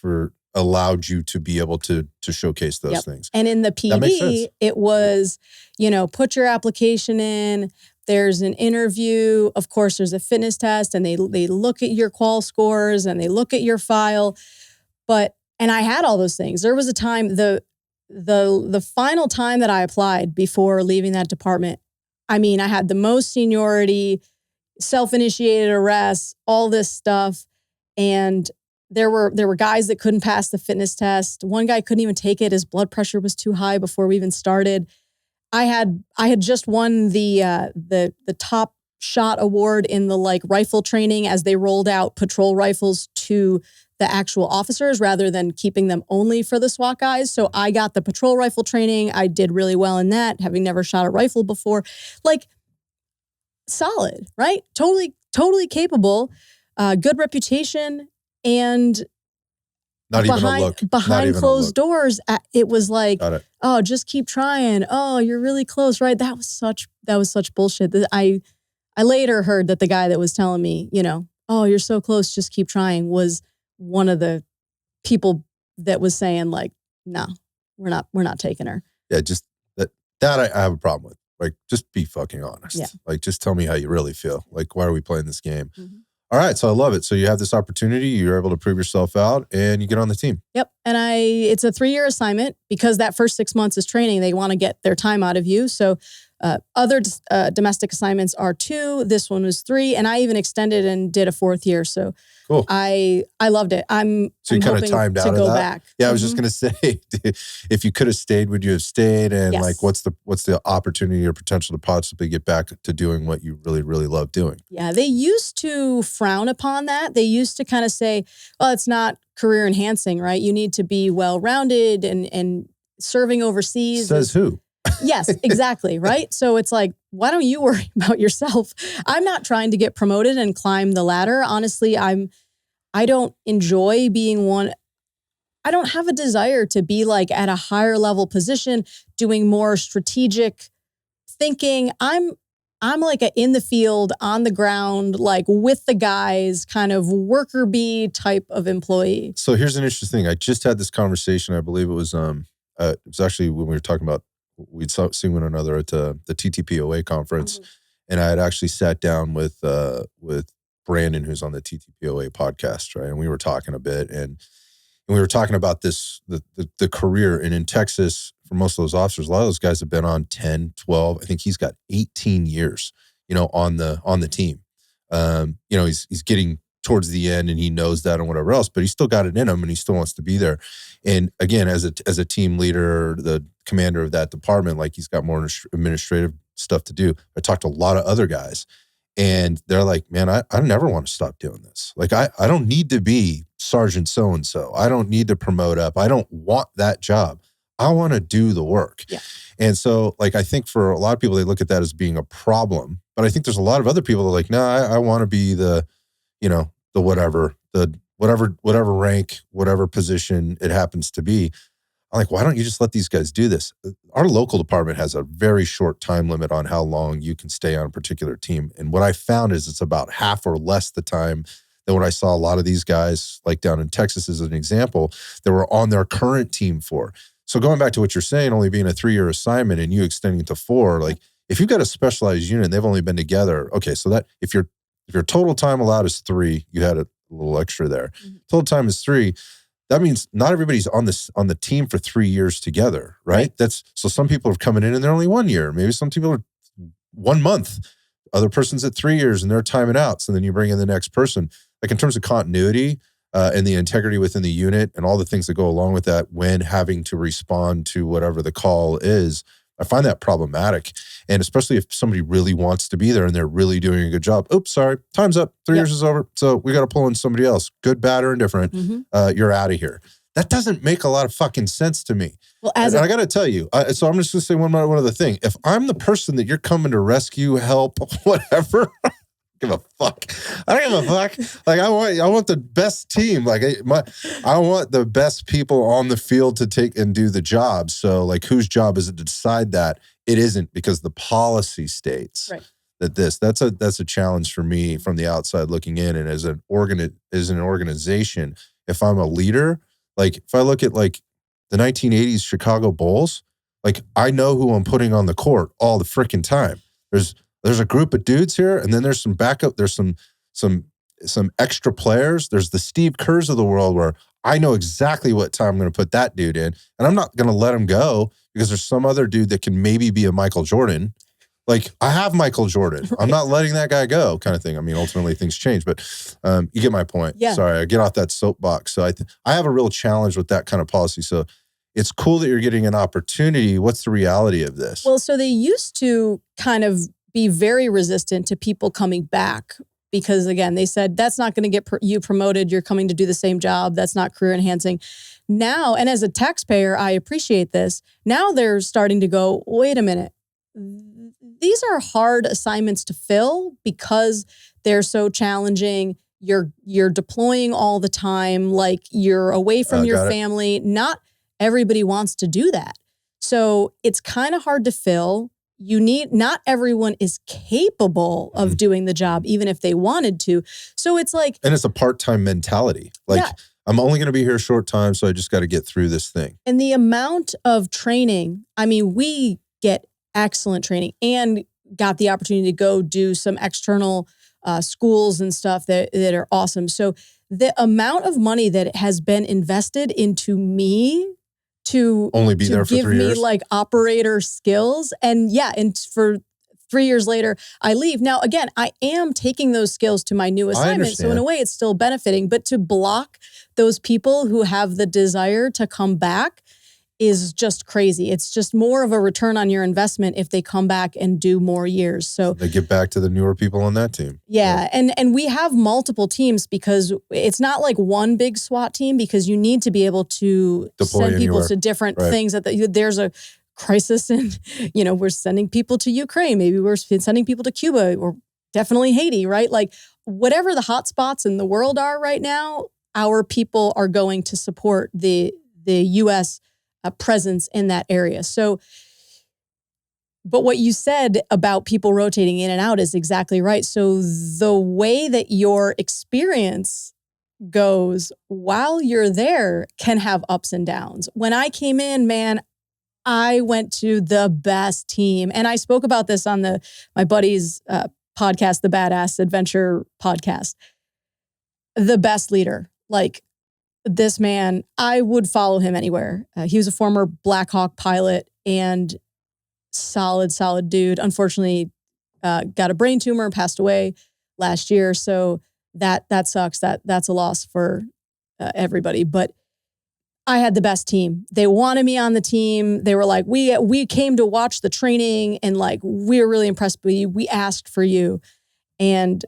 allowed you to be able to showcase those things. And in the PD, it was, put your application in. There's an interview. Of course, there's a fitness test, and they look at your qual scores, and they look at your file. And I had all those things. There was a time, the final time that I applied before leaving that department, I mean, I had the most seniority, self-initiated arrests, all this stuff. And there were guys that couldn't pass the fitness test. One guy couldn't even take it. His blood pressure was too high before we even started. I had just won the top shot award in the like rifle training as they rolled out patrol rifles to the actual officers rather than keeping them only for the SWAT guys. So I got the patrol rifle training. I did really well in that, having never shot a rifle before. Like, solid, right? Totally capable, good reputation, and not even a look. Behind closed doors, it was like, oh, just keep trying. Oh, you're really close, right? That was such bullshit. I later heard that the guy that was telling me, oh, you're so close, just keep trying, was one of the people that was saying like, no, we're not taking her. Yeah, just that I have a problem with. Like, just be fucking honest. Yeah. Like, just tell me how you really feel. Like, why are we playing this game? All right, so I love it. So you have this opportunity, you're able to prove yourself out, and you get on the team. Yep, and it's a 3-year assignment because that first 6 months is training. They want to get their time out of you. So other domestic assignments are 2. This one was 3, and I even extended and did a 4th year. So cool. I loved it. So you kind of timed out to of go that? back. Yeah, I was just gonna say, if you could have stayed, would you have stayed? And Yes. like, what's the opportunity or potential to possibly get back to doing what you really, really love doing? Yeah, they used to frown upon that. They used to kind of say, well, it's not career enhancing, right? You need to be well-rounded and serving overseas. Says who? Yes, exactly, right? So it's like, why don't you worry about yourself? I'm not trying to get promoted and climb the ladder. Honestly, I don't enjoy being one. I don't have a desire to be like at a higher level position, doing more strategic thinking. I'm like a in the field, on the ground, like with the guys, kind of worker bee type of employee. So here's an interesting thing. I just had this conversation. I believe it was actually when we were talking about, we'd seen one another at the TTPOA conference, and I had actually sat down with Brandon, who's on the TTPOA podcast, right? And we were talking a bit, and we were talking about this the career, and in Texas, for most of those officers, a lot of those guys have been on 10, 12. I think he's got 18 years, on the team. He's getting towards the end, and he knows that and whatever else, but he's still got it in him, and he still wants to be there. And again, as a team leader, the commander of that department, like, he's got more administrative stuff to do. I talked to a lot of other guys, and they're like, man, I never want to stop doing this. Like, I don't need to be Sergeant so-and-so. I don't need to promote up. I don't want that job. I want to do the work. Yeah. And so, like, I think for a lot of people, they look at that as being a problem. But I think there's a lot of other people that are like, no, I want to be the whatever rank, whatever position it happens to be. I'm like, why don't you just let these guys do this? Our local department has a very short time limit on how long you can stay on a particular team. And what I found is it's about half or less the time than what I saw a lot of these guys, like down in Texas as an example, that were on their current team for. So going back to what you're saying, only being a 3-year assignment and you extending it to 4, like, if you've got a specialized unit and they've only been together, okay, so that if your total time allowed is 3, you had a little extra there. Total time is 3. That means not everybody's on the team for 3 years together, right? So some people are coming in and they're only 1 year. Maybe some people are 1 month. Other person's at 3 years and they're timing out. So then you bring in the next person. Like, in terms of continuity and the integrity within the unit and all the things that go along with that when having to respond to whatever the call is, I find that problematic. And especially if somebody really wants to be there and they're really doing a good job. Oops, sorry, time's up. 3 years is over. So we got to pull in somebody else. Good, bad, or indifferent. You're out of here. That doesn't make a lot of fucking sense to me. Well, and I got to tell you, so I'm just going to say one other thing. If I'm the person that you're coming to rescue, help, whatever, give a fuck. I don't give a fuck. Like, I want the best team. Like, I want the best people on the field to take and do the job. So, like, whose job is it to decide that? It isn't, because the policy states that that's a challenge for me from the outside looking in. And as an organization, if I'm a leader, like, if I look at like the 1980s Chicago Bulls, like, I know who I'm putting on the court all the freaking time. There's a group of dudes here, and then there's some backup. There's some extra players. There's the Steve Kerrs of the world where I know exactly what time I'm going to put that dude in, and I'm not going to let him go because there's some other dude that can maybe be a Michael Jordan. Like, I have Michael Jordan. Right. I'm not letting that guy go, kind of thing. I mean, ultimately things change, but you get my point. Yeah. Sorry, I get off that soapbox. So I have a real challenge with that kind of policy. So it's cool that you're getting an opportunity. What's the reality of this? Well, so they used to kind of be very resistant to people coming back because, again, they said, that's not going to get you promoted. You're coming to do the same job. That's not career enhancing. Now, and as a taxpayer, I appreciate this. Now they're starting to go, wait a minute. These are hard assignments to fill because they're so challenging. You're deploying all the time. Like, you're away from your family. Not everybody wants to do that. So it's kind of hard to fill. Not everyone is capable of doing the job, even if they wanted to. So it's like, and it's a part-time mentality. Like, I'm only going to be here a short time, so I just got to get through this thing. And the amount of training, I mean, we get excellent training and got the opportunity to go do some external schools and stuff that are awesome. So the amount of money that has been invested into me to only be there for 3 years, give me like operator skills. And yeah, and for 3 years later, I leave. Now, again, I am taking those skills to my new assignment. So in a way, it's still benefiting. But to block those people who have the desire to come back is just crazy. It's just more of a return on your investment if they come back and do more years. So they get back to the newer people on that team. Yeah. And we have multiple teams because it's not like one big SWAT team, because you need to be able to deploy send people anywhere. to different things. There's a crisis and, we're sending people to Ukraine. Maybe we're sending people to Cuba or definitely Haiti, right? Like whatever the hot spots in the world are right now, our people are going to support the U.S. Presence in that area. So, but what you said about people rotating in and out is exactly right. So the way that your experience goes while you're there can have ups and downs. When I came in, man, I went to the best team. And I spoke about this on my buddy's podcast, the Badass Adventure podcast. The best leader. Like this man, I would follow him anywhere. He was a former Black Hawk pilot and solid dude. Unfortunately, got a brain tumor and passed away last year. So that sucks. That's a loss for everybody. But I had the best team. They wanted me on the team. They were like, we came to watch the training and like, we were really impressed with you. We asked for you. And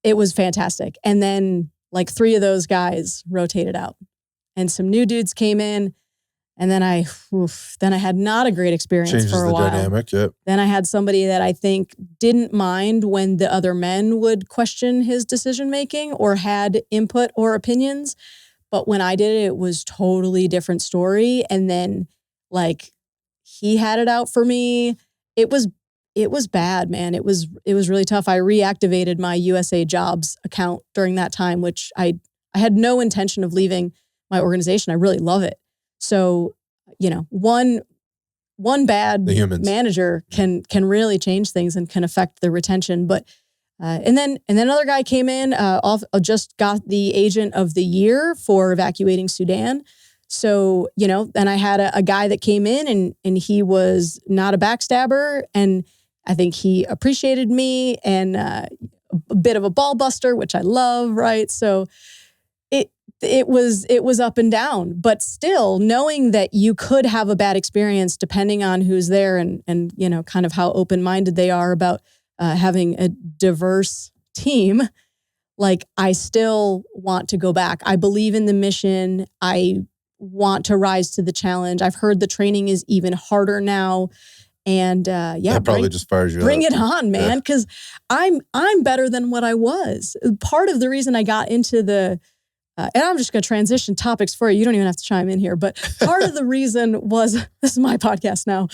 it was fantastic. And then like 3 of those guys rotated out and some new dudes came in. And then I had not a great experience Changes for a while. Dynamic, yep. Then I had somebody that I think didn't mind when the other men would question his decision-making or had input or opinions. But when I did it, it was totally different story. And then like he had it out for me. It was bad, man. It was really tough. I reactivated my USA Jobs account during that time, which I had no intention of leaving my organization. I really love it. So, one bad manager can really change things and can affect the retention. But and then another guy came in, just got the Agent of the Year for evacuating Sudan. So, then I had a guy that came in and he was not a backstabber. And I think he appreciated me and a bit of a ball buster, which I love, right? So it was up and down, but still knowing that you could have a bad experience depending on who's there and kind of how open-minded they are about having a diverse team. Like I still want to go back. I believe in the mission. I want to rise to the challenge. I've heard the training is even harder now. And that probably just fires you bring up. it on, man. Because I'm better than what I was. Part of the reason I got into and I'm just going to transition topics for you. You don't even have to chime in here. But part of the reason was, this is my podcast now.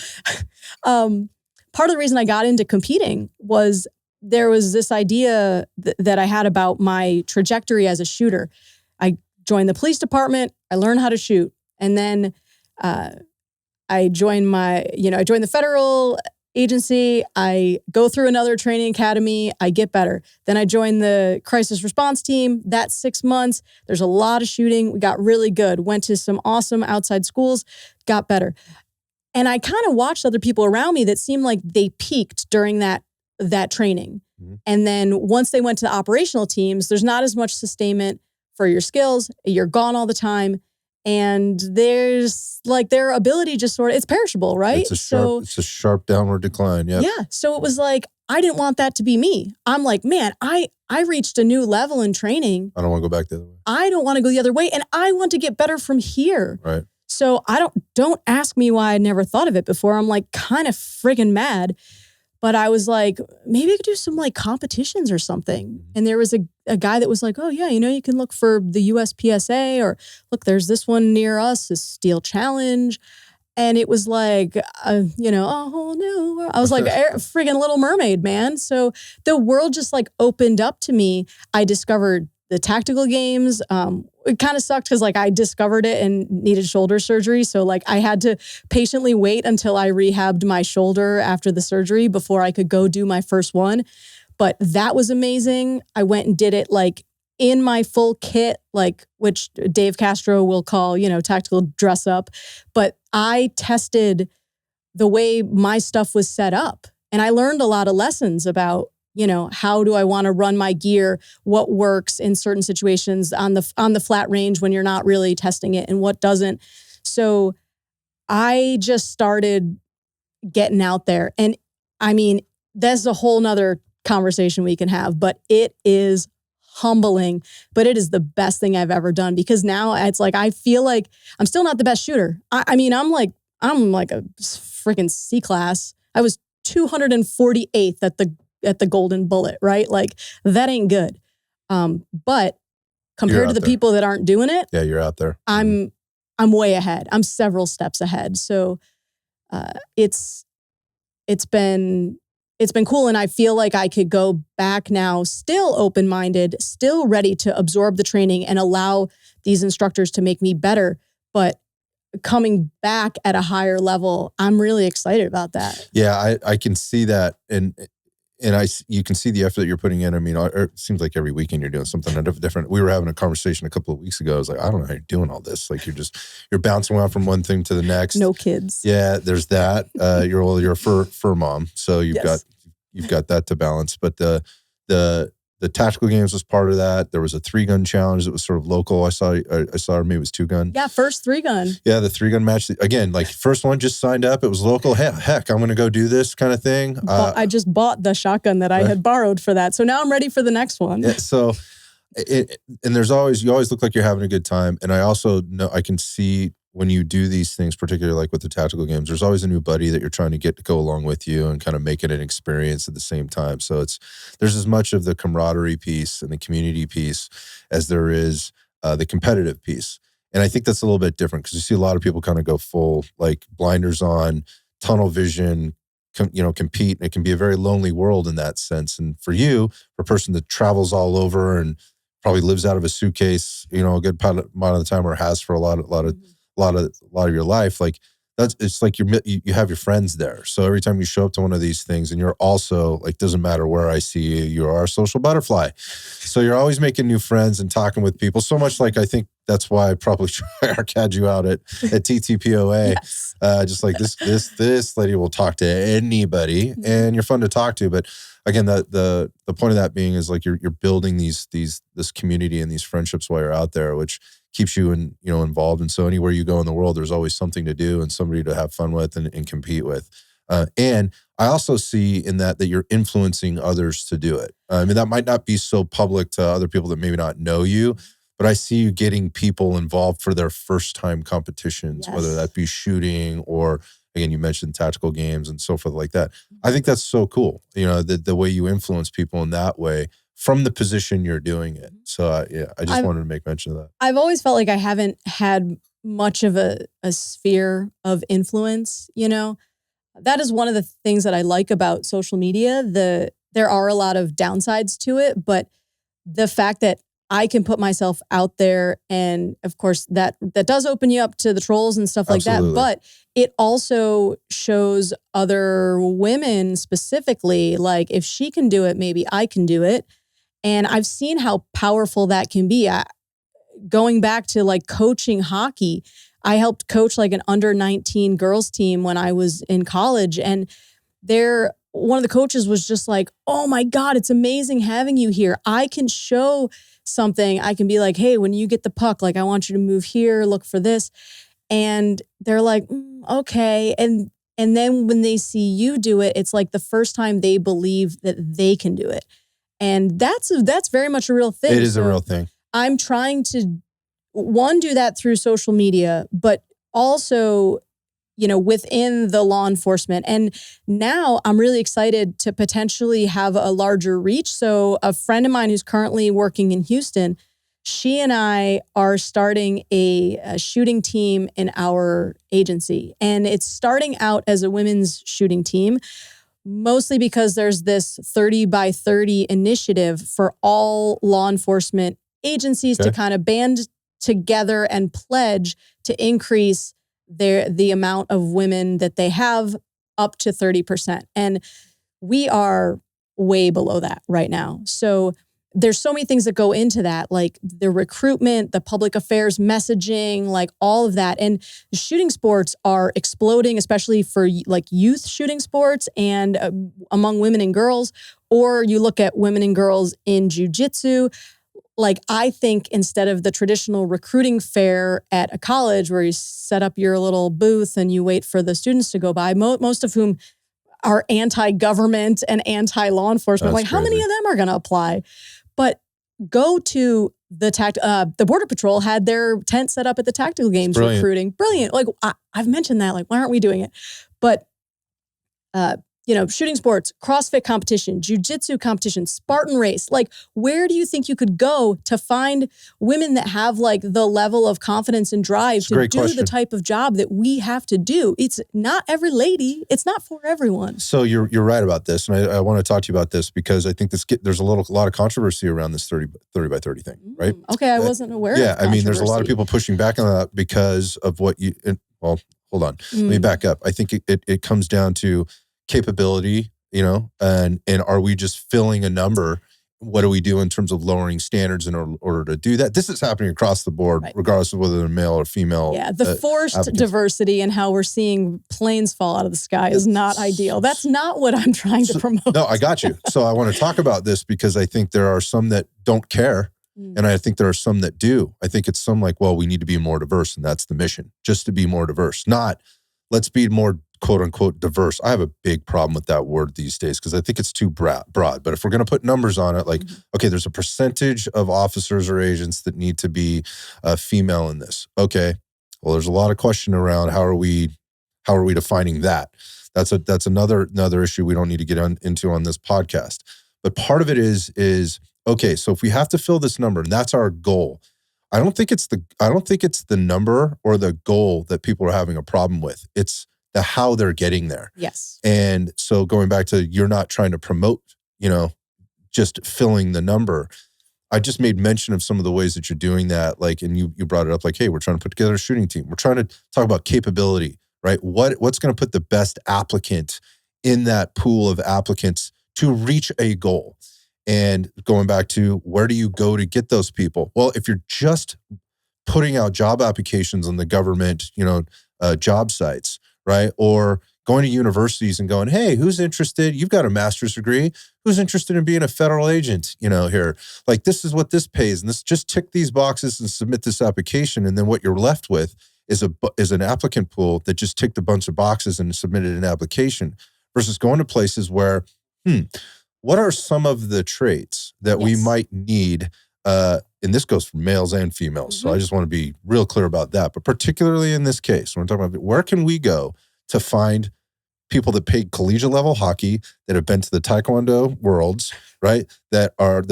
Part of the reason I got into competing was there was this idea that I had about my trajectory as a shooter. I joined the police department. I learned how to shoot. And then I joined the federal agency. I go through another training academy. I get better. Then I joined the crisis response team. That's 6 months. There's a lot of shooting. We got really good. Went to some awesome outside schools, got better. And I kind of watched other people around me that seemed like they peaked during that training. Mm-hmm. And then once they went to the operational teams, there's not as much sustainment for your skills. You're gone all the time. And there's like their ability just sort of, it's perishable, right? It's a sharp downward decline. Yeah. Yeah. So it was like, I didn't want that to be me. I'm like, man, I reached a new level in training. I don't want to go back the other way. I don't want to go the other way. And I want to get better from here. Right. So don't ask me why I never thought of it before. I'm like kind of friggin' mad. But I was like, maybe I could do some like competitions or something. And there was a guy that was like, oh yeah, you can look for the USPSA or look, there's this one near us, this Steel Challenge. And it was like, a whole new world. I was like, friggin' Little Mermaid, man. So the world just like opened up to me. I discovered the tactical games. It kind of sucked because like I discovered it and needed shoulder surgery. So like I had to patiently wait until I rehabbed my shoulder after the surgery before I could go do my first one. But that was amazing. I went and did it like in my full kit, like which Dave Castro will call, tactical dress up. But I tested the way my stuff was set up. And I learned a lot of lessons about, how do I want to run my gear? What works in certain situations on the flat range when you're not really testing it and what doesn't. So I just started getting out there. And I mean, that's a whole nother conversation we can have, but it is humbling, but it is the best thing I've ever done because now it's like, I feel like I'm still not the best shooter. I mean, I'm like a freaking C class. I was 248th at the golden bullet, right? Like that ain't good. But compared to the people that aren't doing it, yeah, you're out there. I'm way ahead. I'm several steps ahead. So it's been cool. And I feel like I could go back now, still open-minded, still ready to absorb the training and allow these instructors to make me better. But coming back at a higher level, I'm really excited about that. Yeah, I can see that. And you can see the effort that you're putting in. I mean, it seems like every weekend you're doing something different. We were having a conversation a couple of weeks ago. I was like, I don't know how you're doing all this. Like you're bouncing around from one thing to the next. No kids. Yeah, there's that. You're a fur mom, so you've got that to balance. But the tactical games was part of that. There was a 3-gun challenge that was sort of local. I saw maybe it was 2-gun. Yeah, first 3-gun. Yeah, the 3-gun match. Again, like first one just signed up. It was local. Heck, I'm going to go do this kind of thing. I just bought the shotgun that I had borrowed for that. So now I'm ready for the next one. Yeah, so, and you always look like you're having a good time. And I also know, I can see when you do these things, particularly like with the tactical games, there's always a new buddy that you're trying to get to go along with you and kind of make it an experience at the same time. So there's as much of the camaraderie piece and the community piece as there is the competitive piece. And I think that's a little bit different because you see a lot of people kind of go full, like blinders on, tunnel vision, compete. And it can be a very lonely world in that sense. And for you, for a person that travels all over and probably lives out of a suitcase, a good amount of the time, or has for a lot of your life, like it's like you have your friends there. So every time you show up to one of these things, and you're also like, doesn't matter where I see you, you are a social butterfly. So you're always making new friends and talking with people. So much like I think that's why I probably had you out at TTPOA. Yes. Just like this lady will talk to anybody, and you're fun to talk to. But again, the point of that being is like you're building this community and these friendships while you're out there, which keeps you involved. And so anywhere you go in the world, there's always something to do and somebody to have fun with and compete with. And I also see in that you're influencing others to do it. I mean, that might not be so public to other people that maybe not know you, but I see you getting people involved for their first time competitions, yes, whether that be shooting or, again, you mentioned tactical games and so forth like that. I think that's so cool. The way you influence people in that way from the position you're doing it. So I just wanted to make mention of that. I've always felt like I haven't had much of a sphere of influence, That is one of the things that I like about social media. There are a lot of downsides to it, but the fact that I can put myself out there, and of course that does open you up to the trolls and stuff like Absolutely. that, but it also shows other women specifically, like if she can do it, maybe I can do it. And I've seen how powerful that can be. Going back to like coaching hockey, I helped coach like an under 19 girls team when I was in college. And one of the coaches was just like, oh my God, it's amazing having you here. I can show something. I can be like, hey, when you get the puck, like I want you to move here, look for this. And they're like, okay. And then when they see you do it, it's like the first time they believe that they can do it. And that's very much a real thing. It is a real thing. I'm trying to, one, do that through social media, but also, within the law enforcement. And now I'm really excited to potentially have a larger reach. So a friend of mine who's currently working in Houston, she and I are starting a shooting team in our agency. And it's starting out as a women's shooting team, mostly because there's this 30 by 30 initiative for all law enforcement agencies to kind of band together and pledge to increase the amount of women that they have up to 30%. And we are way below that right now. So there's so many things that go into that, like the recruitment, the public affairs messaging, like all of that. And shooting sports are exploding, especially for like youth shooting sports and among women and girls. Or you look at women and girls in jiu-jitsu. Like, I think instead of the traditional recruiting fair at a college where you set up your little booth and you wait for the students to go by, most of whom are anti-government and anti-law enforcement. That's like, how many crazy. of them are going to apply? But go to the Border Patrol had their tent set up at the tactical games recruiting. Brilliant. Like, I've mentioned that. Like, why aren't we doing it? But, shooting sports, CrossFit competition, jiu-jitsu competition, Spartan race. Like, where do you think you could go to find women that have like the level of confidence and drive to do the type of job that we have to do? It's not every lady. It's not for everyone. So you're right about this. And I want to talk to you about this because I think there's a lot of controversy around this 30 by 30 thing, right? Okay, I wasn't aware Yeah, of I mean, there's a lot of people pushing back on that because of what well, hold on. Let me back up. I think it comes down to capability, and are we just filling a number? What do we do in terms of lowering standards in order to do that? This is happening across the board, regardless of whether they're male or female. Yeah, the forced diversity and how we're seeing planes fall out of the sky is not ideal. That's not what I'm trying to promote. No, I got you. So I want to talk about this because I think there are some that don't care. And I think there are some that do. I think it's some like, well, we need to be more diverse, and that's the mission, just to be more diverse. Not, let's be more quote unquote diverse. I have a big problem with that word these days because I think it's too broad. But if we're going to put numbers on it, like, okay, there's a percentage of officers or agents that need to be female in this. Okay, well, there's a lot of question around how are we defining that? That's another issue we don't need to get into on this podcast. But part of it is okay. So if we have to fill this number, and that's our goal, I don't think it's the number or the goal that people are having a problem with. It's the how they're getting there. Yes. And so going back to, you're not trying to promote, just filling the number. I just made mention of some of the ways that you're doing that. Like, and you brought it up like, hey, we're trying to put together a shooting team. We're trying to talk about capability, right? What's going to put the best applicant in that pool of applicants to reach a goal? And going back to, where do you go to get those people? Well, if you're just putting out job applications on the government, job sites, right? Or going to universities and going, hey, who's interested? You've got a master's degree. Who's interested in being a federal agent, here? Like, this is what this pays. And this, just tick these boxes and submit this application. And then what you're left with is an applicant pool that just ticked a bunch of boxes and submitted an application, versus going to places where, what are some of the traits that we might need? And this goes for males and females. So I just want to be real clear about that. But particularly in this case, when we're talking about, where can we go to find people that played collegiate level hockey, that have been to the Taekwondo Worlds, right? That are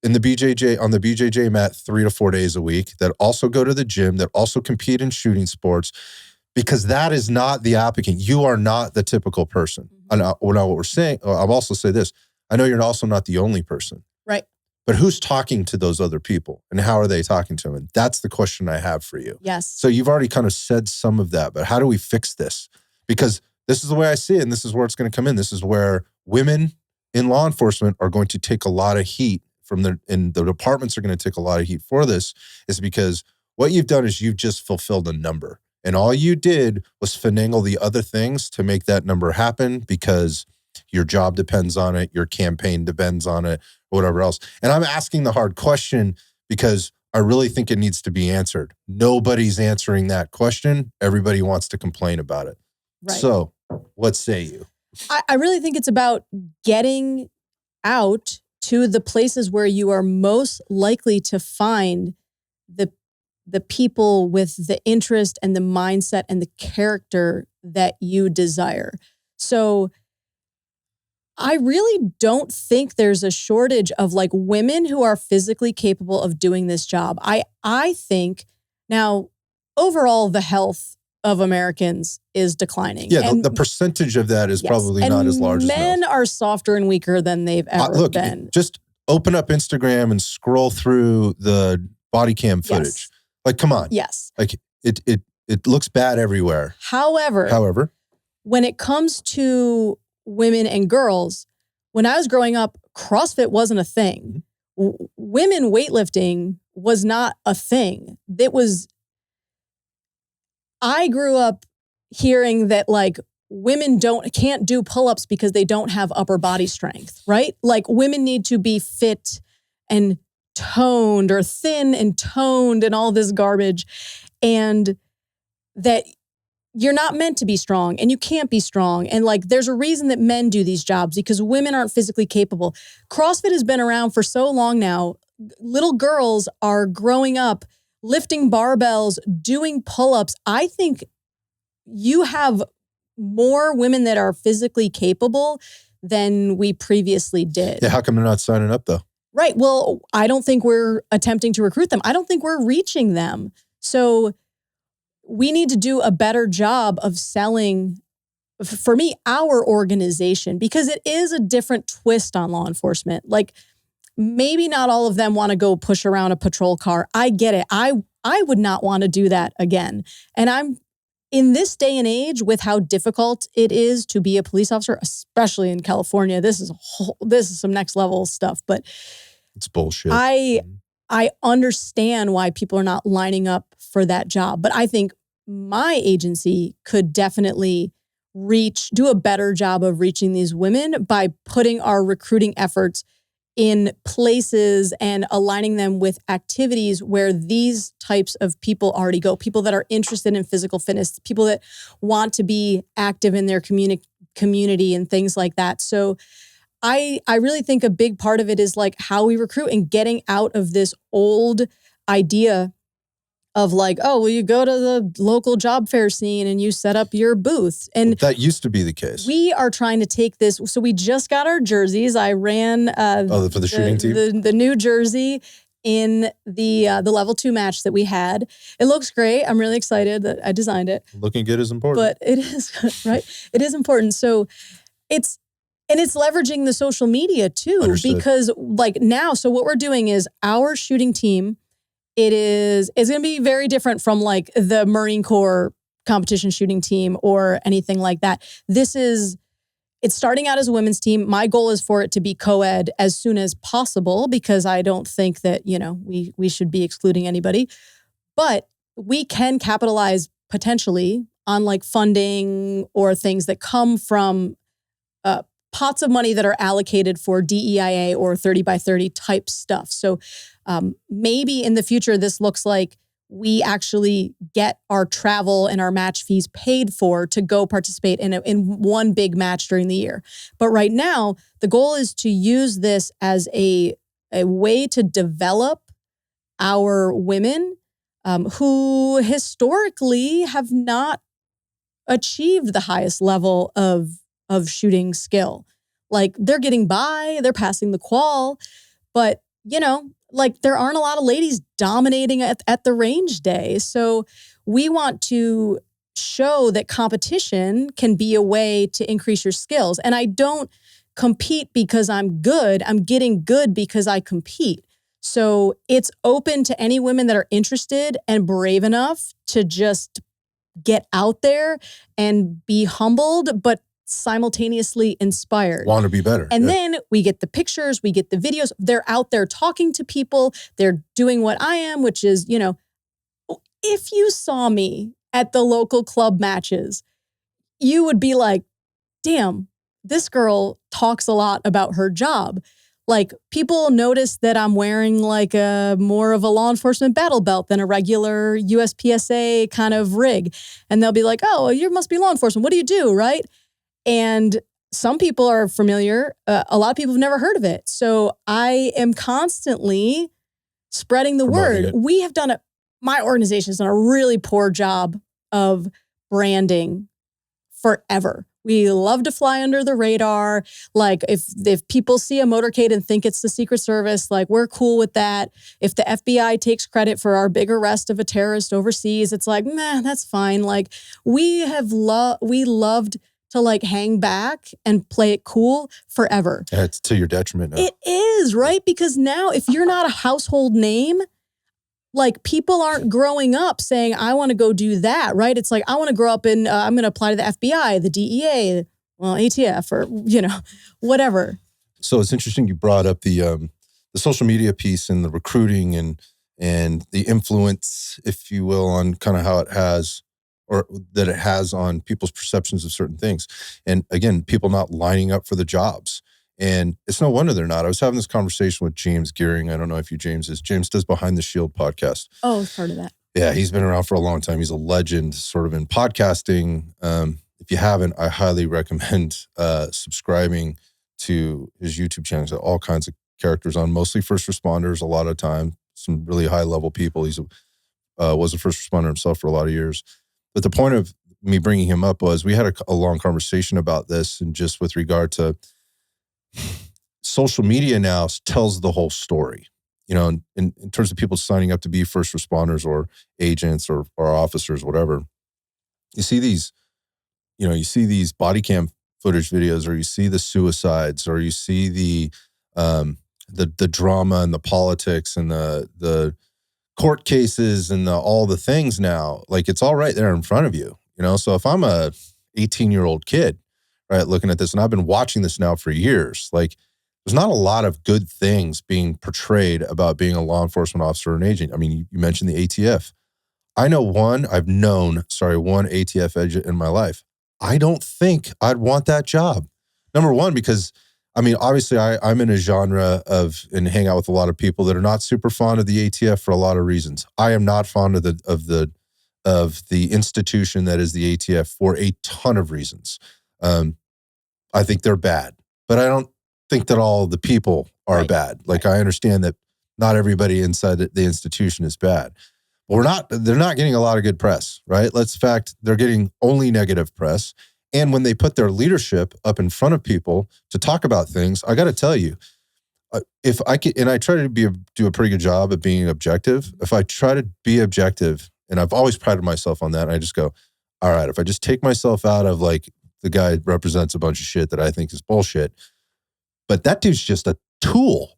in the BJJ, on the BJJ mat 3 to 4 days a week, that also go to the gym, that also compete in shooting sports, because that is not the applicant. You are not the typical person. And now what we're saying, I'll also say this, I know you're also not the only person. Right. But who's talking to those other people, and how are they talking to them? And that's the question I have for you. Yes. So you've already kind of said some of that, but how do we fix this? Because this is the way I see it, and this is where it's going to come in. This is where women in law enforcement are going to take a lot of heat and the departments are going to take a lot of heat for this, is because what you've done is you've just fulfilled a number. And all you did was finagle the other things to make that number happen, because your job depends on it, your campaign depends on it, or whatever else. And I'm asking the hard question because I really think it needs to be answered. Nobody's answering that question. Everybody wants to complain about it. Right. So what say you? I really think it's about getting out to the places where you are most likely to find the people with the interest and the mindset and the character that you desire. So I really don't think there's a shortage of like women who are physically capable of doing this job. I think now overall the health of Americans is declining. Yeah, the percentage of that is probably not as large as men are softer and weaker than they've ever been. Just open up Instagram and scroll through the body cam footage. Yes. Like, come on. Yes. Like it looks bad everywhere. However, when it comes to women and girls, when I was growing up, CrossFit wasn't a thing. Women weightlifting was not a thing. I grew up hearing that like women can't do pull-ups because they don't have upper body strength, right? Like women need to be fit and toned or thin and toned and all this garbage. And that you're not meant to be strong and you can't be strong. And like, there's a reason that men do these jobs because women aren't physically capable. CrossFit has been around for so long now. Little girls are growing up lifting barbells, doing pull-ups. I think you have more women that are physically capable than we previously did. Yeah, how come they're not signing up though? Right. Well, I don't think we're attempting to recruit them. I don't think we're reaching them. So we need to do a better job of selling, for me, our organization, because it is a different twist on law enforcement. Like maybe not all of them want to go push around a patrol car. I get it. I would not want to do that again. And I'm in this day and age with how difficult it is to be a police officer, especially in California. This is some next level stuff, but it's bullshit. I understand why people are not lining up for that job, but I think my agency could definitely do a better job of reaching these women by putting our recruiting efforts in places and aligning them with activities where these types of people already go. People that are interested in physical fitness, people that want to be active in their community and things like that. So I really think a big part of it is like how we recruit and getting out of this old idea of like, oh, well, you go to the local job fair scene and you set up your booth. And that used to be the case. We are trying to take this. So we just got our jerseys. I ran for the shooting team? The new jersey in the level 2 match that we had. It looks great. I'm really excited that I designed it. Looking good is important. But it is, right? It is important. So it's leveraging the social media too. Understood. Because like now, so what we're doing is our shooting team, it's going to be very different from like the Marine Corps competition shooting team or anything like that. It's starting out as a women's team. My goal is for it to be co-ed as soon as possible because I don't think that, we should be excluding anybody. But we can capitalize potentially on like funding or things that come from pots of money that are allocated for DEIA or 30 by 30 type stuff. So maybe in the future, this looks like we actually get our travel and our match fees paid for to go participate in one big match during the year. But right now, the goal is to use this as a way to develop our women who historically have not achieved the highest level of shooting skill. Like they're getting by, they're passing the qual, but like there aren't a lot of ladies dominating at the range day. So we want to show that competition can be a way to increase your skills. And I don't compete because I'm good. I'm getting good because I compete. So it's open to any women that are interested and brave enough to just get out there and be humbled, but simultaneously inspired. Want to be better. And then we get the pictures, we get the videos. They're out there talking to people. They're doing what I am, which is, if you saw me at the local club matches, you would be like, damn, this girl talks a lot about her job. Like people notice that I'm wearing like more of a law enforcement battle belt than a regular USPSA kind of rig. And they'll be like, oh, you must be law enforcement. What do you do, right? And some people are familiar. A lot of people have never heard of it. So I am constantly spreading the word. We have done my organization has done a really poor job of branding forever. We love to fly under the radar. Like if people see a motorcade and think it's the Secret Service, like we're cool with that. If the FBI takes credit for our big arrest of a terrorist overseas, it's like, nah, that's fine. Like we loved to like hang back and play it cool forever. Yeah, it's to your detriment now. It is, right? Because now if you're not a household name, like people aren't growing up saying, I want to go do that, right? It's like, I want to grow up in, I'm going to apply to the FBI, the DEA, well, ATF or, whatever. So it's interesting you brought up the social media piece and the recruiting and the influence, if you will, on kind of how it has or that it has on people's perceptions of certain things. And again, people not lining up for the jobs. And it's no wonder they're not. I was having this conversation with James Gearing. I don't know if James does Behind the Shield podcast. Oh, I've heard of that. Yeah, he's been around for a long time. He's a legend sort of in podcasting. If you haven't, I highly recommend subscribing to his YouTube channel. He's got all kinds of characters on, mostly first responders a lot of time, some really high level people. He's was a first responder himself for a lot of years. But the point of me bringing him up was we had a long conversation about this, and just with regard to social media now tells the whole story, in terms of people signing up to be first responders or agents or officers, whatever. You see these body cam footage videos, or you see the suicides, or you see the drama and the politics and the court cases and all the things now. Like, it's all right there in front of you, So if I'm a 18-year-old kid, right, looking at this, and I've been watching this now for years, like, there's not a lot of good things being portrayed about being a law enforcement officer or an agent. I mean, you mentioned the ATF. I've known one ATF agent in my life. I don't think I'd want that job. Number one, because, I mean, obviously I'm in a genre and hang out with a lot of people that are not super fond of the ATF for a lot of reasons. I am not fond of the institution that is the ATF for a ton of reasons. I think they're bad, but I don't think that all the people are bad. Like, I understand that not everybody inside the institution is bad. They're not getting a lot of good press, right? They're getting only negative press. And when they put their leadership up in front of people to talk about things, I got to tell you, if I can, and I try to do a pretty good job of being objective. If I try to be objective, and I've always prided myself on that, and I just go, all right, if I just take myself out of, like, the guy represents a bunch of shit that I think is bullshit, but that dude's just a tool.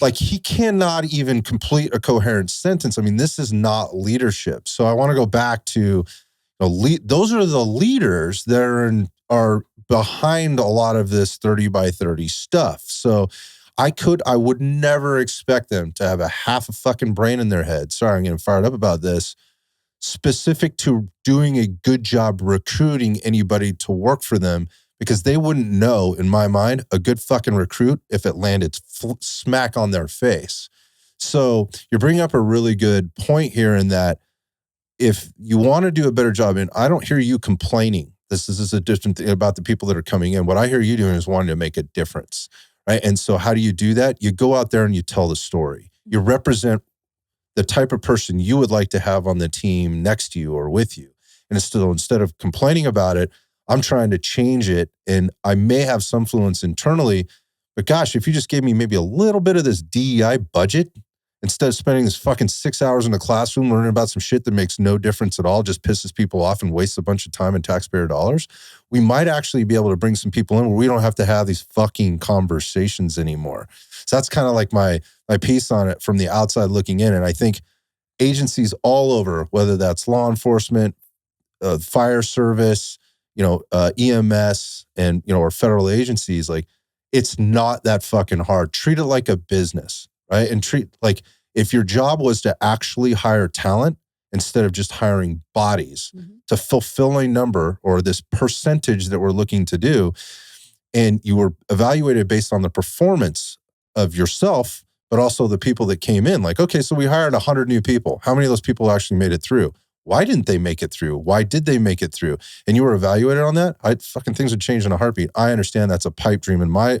Like, he cannot even complete a coherent sentence. I mean, this is not leadership. So I want to go back to, those are the leaders that are behind a lot of this 30 by 30 stuff. So I would never expect them to have a half a fucking brain in their head. Sorry, I'm getting fired up about this. Specific to doing a good job recruiting anybody to work for them, because they wouldn't know, in my mind, a good fucking recruit if it landed smack on their face. So you're bringing up a really good point here, in that if you want to do a better job, and I don't hear you complaining. This is a different thing about the people that are coming in. What I hear you doing is wanting to make a difference, right? And so how do you do that? You go out there and you tell the story. You represent the type of person you would like to have on the team next to you or with you. And instead of complaining about it, I'm trying to change it, and I may have some influence internally, but gosh, if you just gave me maybe a little bit of this DEI budget, instead of spending this fucking 6 hours in the classroom learning about some shit that makes no difference at all, just pisses people off and wastes a bunch of time and taxpayer dollars, we might actually be able to bring some people in where we don't have to have these fucking conversations anymore. So that's kind of like my piece on it from the outside looking in. And I think agencies all over, whether that's law enforcement, fire service, EMS, and, or federal agencies, like, it's not that fucking hard. Treat it like a business, right? And if your job was to actually hire talent instead of just hiring bodies to fulfill a number or this percentage that we're looking to do, and you were evaluated based on the performance of yourself, but also the people that came in. Like, okay, so we hired 100 new people. How many of those people actually made it through? Why didn't they make it through? Why did they make it through? And you were evaluated on that? Fucking things would change in a heartbeat. I understand that's a pipe dream in my,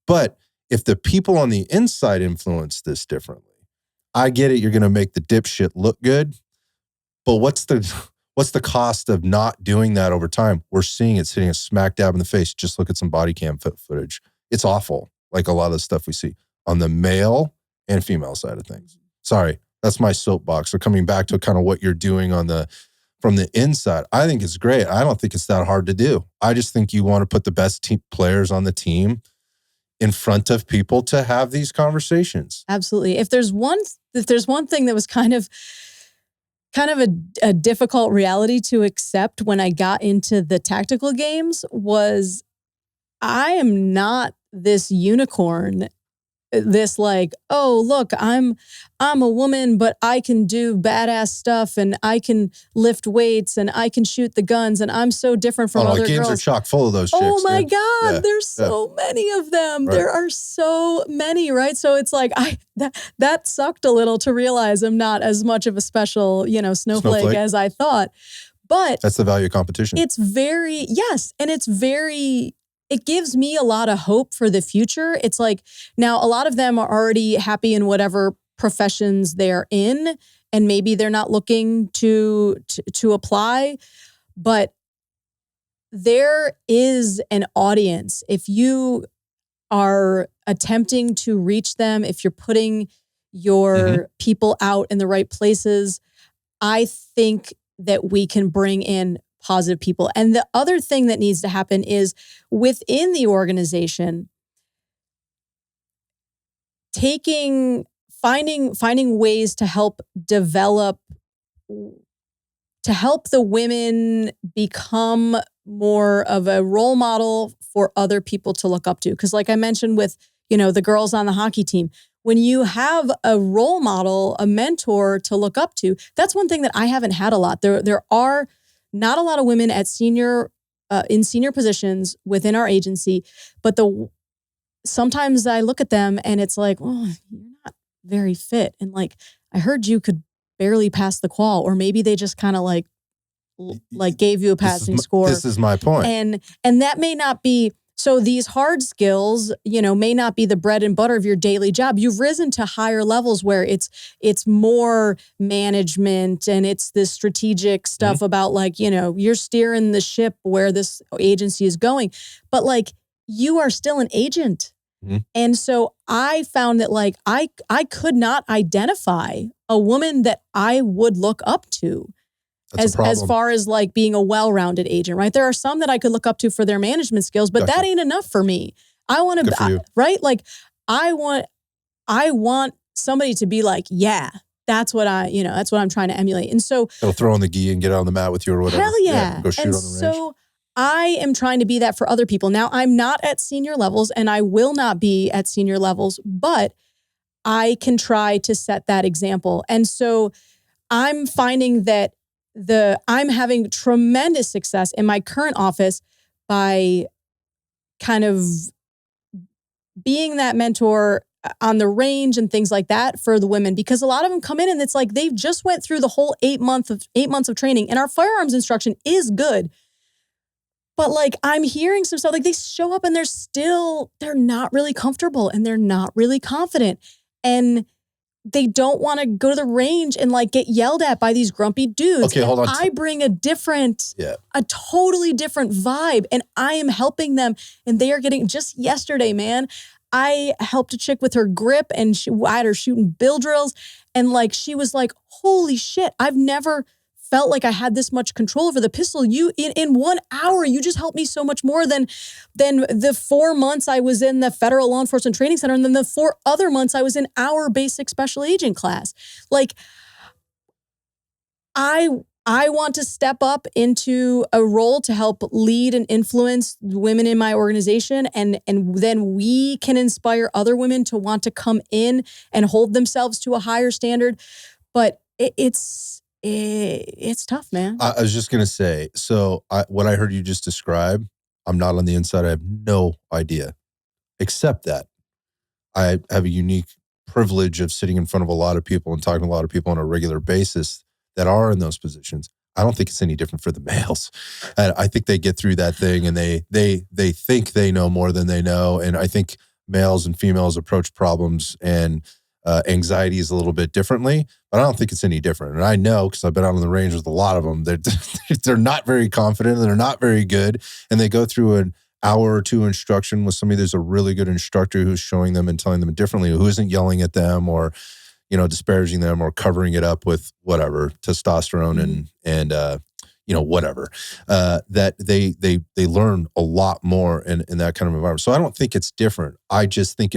but if the people on the inside influence this differently, I get it. You're going to make the dipshit look good, but what's the cost of not doing that over time? We're seeing it hitting us smack dab in the face. Just look at some body cam footage. It's awful. Like a lot of the stuff we see on the male and female side of things. Sorry. That's my soapbox. So coming back to kind of what you're doing from the inside, I think it's great. I don't think it's that hard to do. I just think you want to put the best players on the team in front of people to have these conversations. Absolutely. If there's one thing that was kind of a difficult reality to accept when I got into the tactical games was I am not this unicorn, this like, oh, look, I'm a woman, but I can do badass stuff and I can lift weights and I can shoot the guns and I'm so different from other games girls. Are chock full of those chicks. Oh my man. God, Yeah. there's so many of them. Right. There are so many, right? So it's like that sucked a little to realize I'm not as much of a special, snowflake as I thought. But that's the value of competition. It's very, yes, and it gives me a lot of hope for the future. It's like, now a lot of them are already happy in whatever professions they're in, and maybe they're not looking to apply, but there is an audience. If you are attempting to reach them, if you're putting your people out in the right places, I think that we can bring in positive people. And the other thing that needs to happen is within the organization, finding ways to help develop, to help the women become more of a role model for other people to look up to. Because like I mentioned with, the girls on the hockey team, when you have a role model, a mentor to look up to, that's one thing that I haven't had a lot. There are not a lot of women at in senior positions within our agency, but sometimes I look at them and it's like, oh, you're not very fit. And like, I heard you could barely pass the qual, or maybe they just kind of like gave you a passing score. This is my point. And that may not be, so these hard skills, may not be the bread and butter of your daily job. You've risen to higher levels where it's more management and it's this strategic stuff about like, you're steering the ship where this agency is going. But like, you are still an agent. And so I found that like, I could not identify a woman that I would look up to as far as like being a well-rounded agent, right? There are some that I could look up to for their management skills, but that ain't enough for me. I want to, right? Like I want somebody to be like, yeah, that's what that's what I'm trying to emulate. And so they'll throw on the gi and get on the mat with you or whatever. Hell yeah. Go shoot and on the range. So I am trying to be that for other people. Now I'm not at senior levels and I will not be at senior levels, but I can try to set that example. And so I'm finding that I'm having tremendous success in my current office by kind of being that mentor on the range and things like that for the women, because a lot of them come in and it's like they've just went through the whole 8 months of training, and our firearms instruction is good. But like I'm hearing some stuff like they show up and they're not really comfortable and they're not really confident. And they don't want to go to the range and like get yelled at by these grumpy dudes. Okay, hold on. I bring a totally different vibe, and I am helping them. And they are getting, just yesterday, man, I helped a chick with her grip and I had her shooting bill drills. And like, she was like, holy shit, I've never felt like I had this much control over the pistol. You in 1 hour, you just helped me so much more than the 4 months I was in the Federal Law Enforcement Training Center, and then the 4 other months I was in our basic special agent class. Like, I want to step up into a role to help lead and influence women in my organization, and then we can inspire other women to want to come in and hold themselves to a higher standard. But it's tough, man. I was just going to say, so what I heard you just describe, I'm not on the inside. I have no idea, except that I have a unique privilege of sitting in front of a lot of people and talking to a lot of people on a regular basis that are in those positions. I don't think it's any different for the males. And I think they get through that thing and they think they know more than they know. And I think males and females approach problems and anxieties a little bit differently, but I don't think it's any different. And I know, because I've been out on the range with a lot of them, they're not very confident, and they're not very good. And they go through an hour or two instruction with somebody that's a really good instructor who's showing them and telling them differently, who isn't yelling at them or, disparaging them or covering it up with whatever, testosterone and whatever, that they learn a lot more in that kind of environment. So I don't think it's different. I just think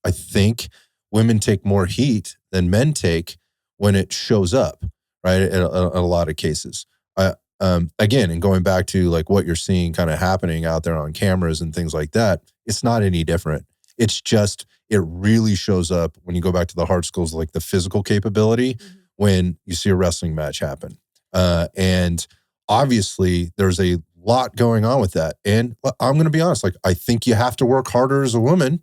I think women take more heat than men take when it shows up, right? In a lot of cases. Again, and going back to like what you're seeing kind of happening out there on cameras and things like that, it's not any different. It's just, it really shows up when you go back to the hard skills, like the physical capability, when you see a wrestling match happen. And obviously there's a lot going on with that. And I'm going to be honest, like, I think you have to work harder as a woman.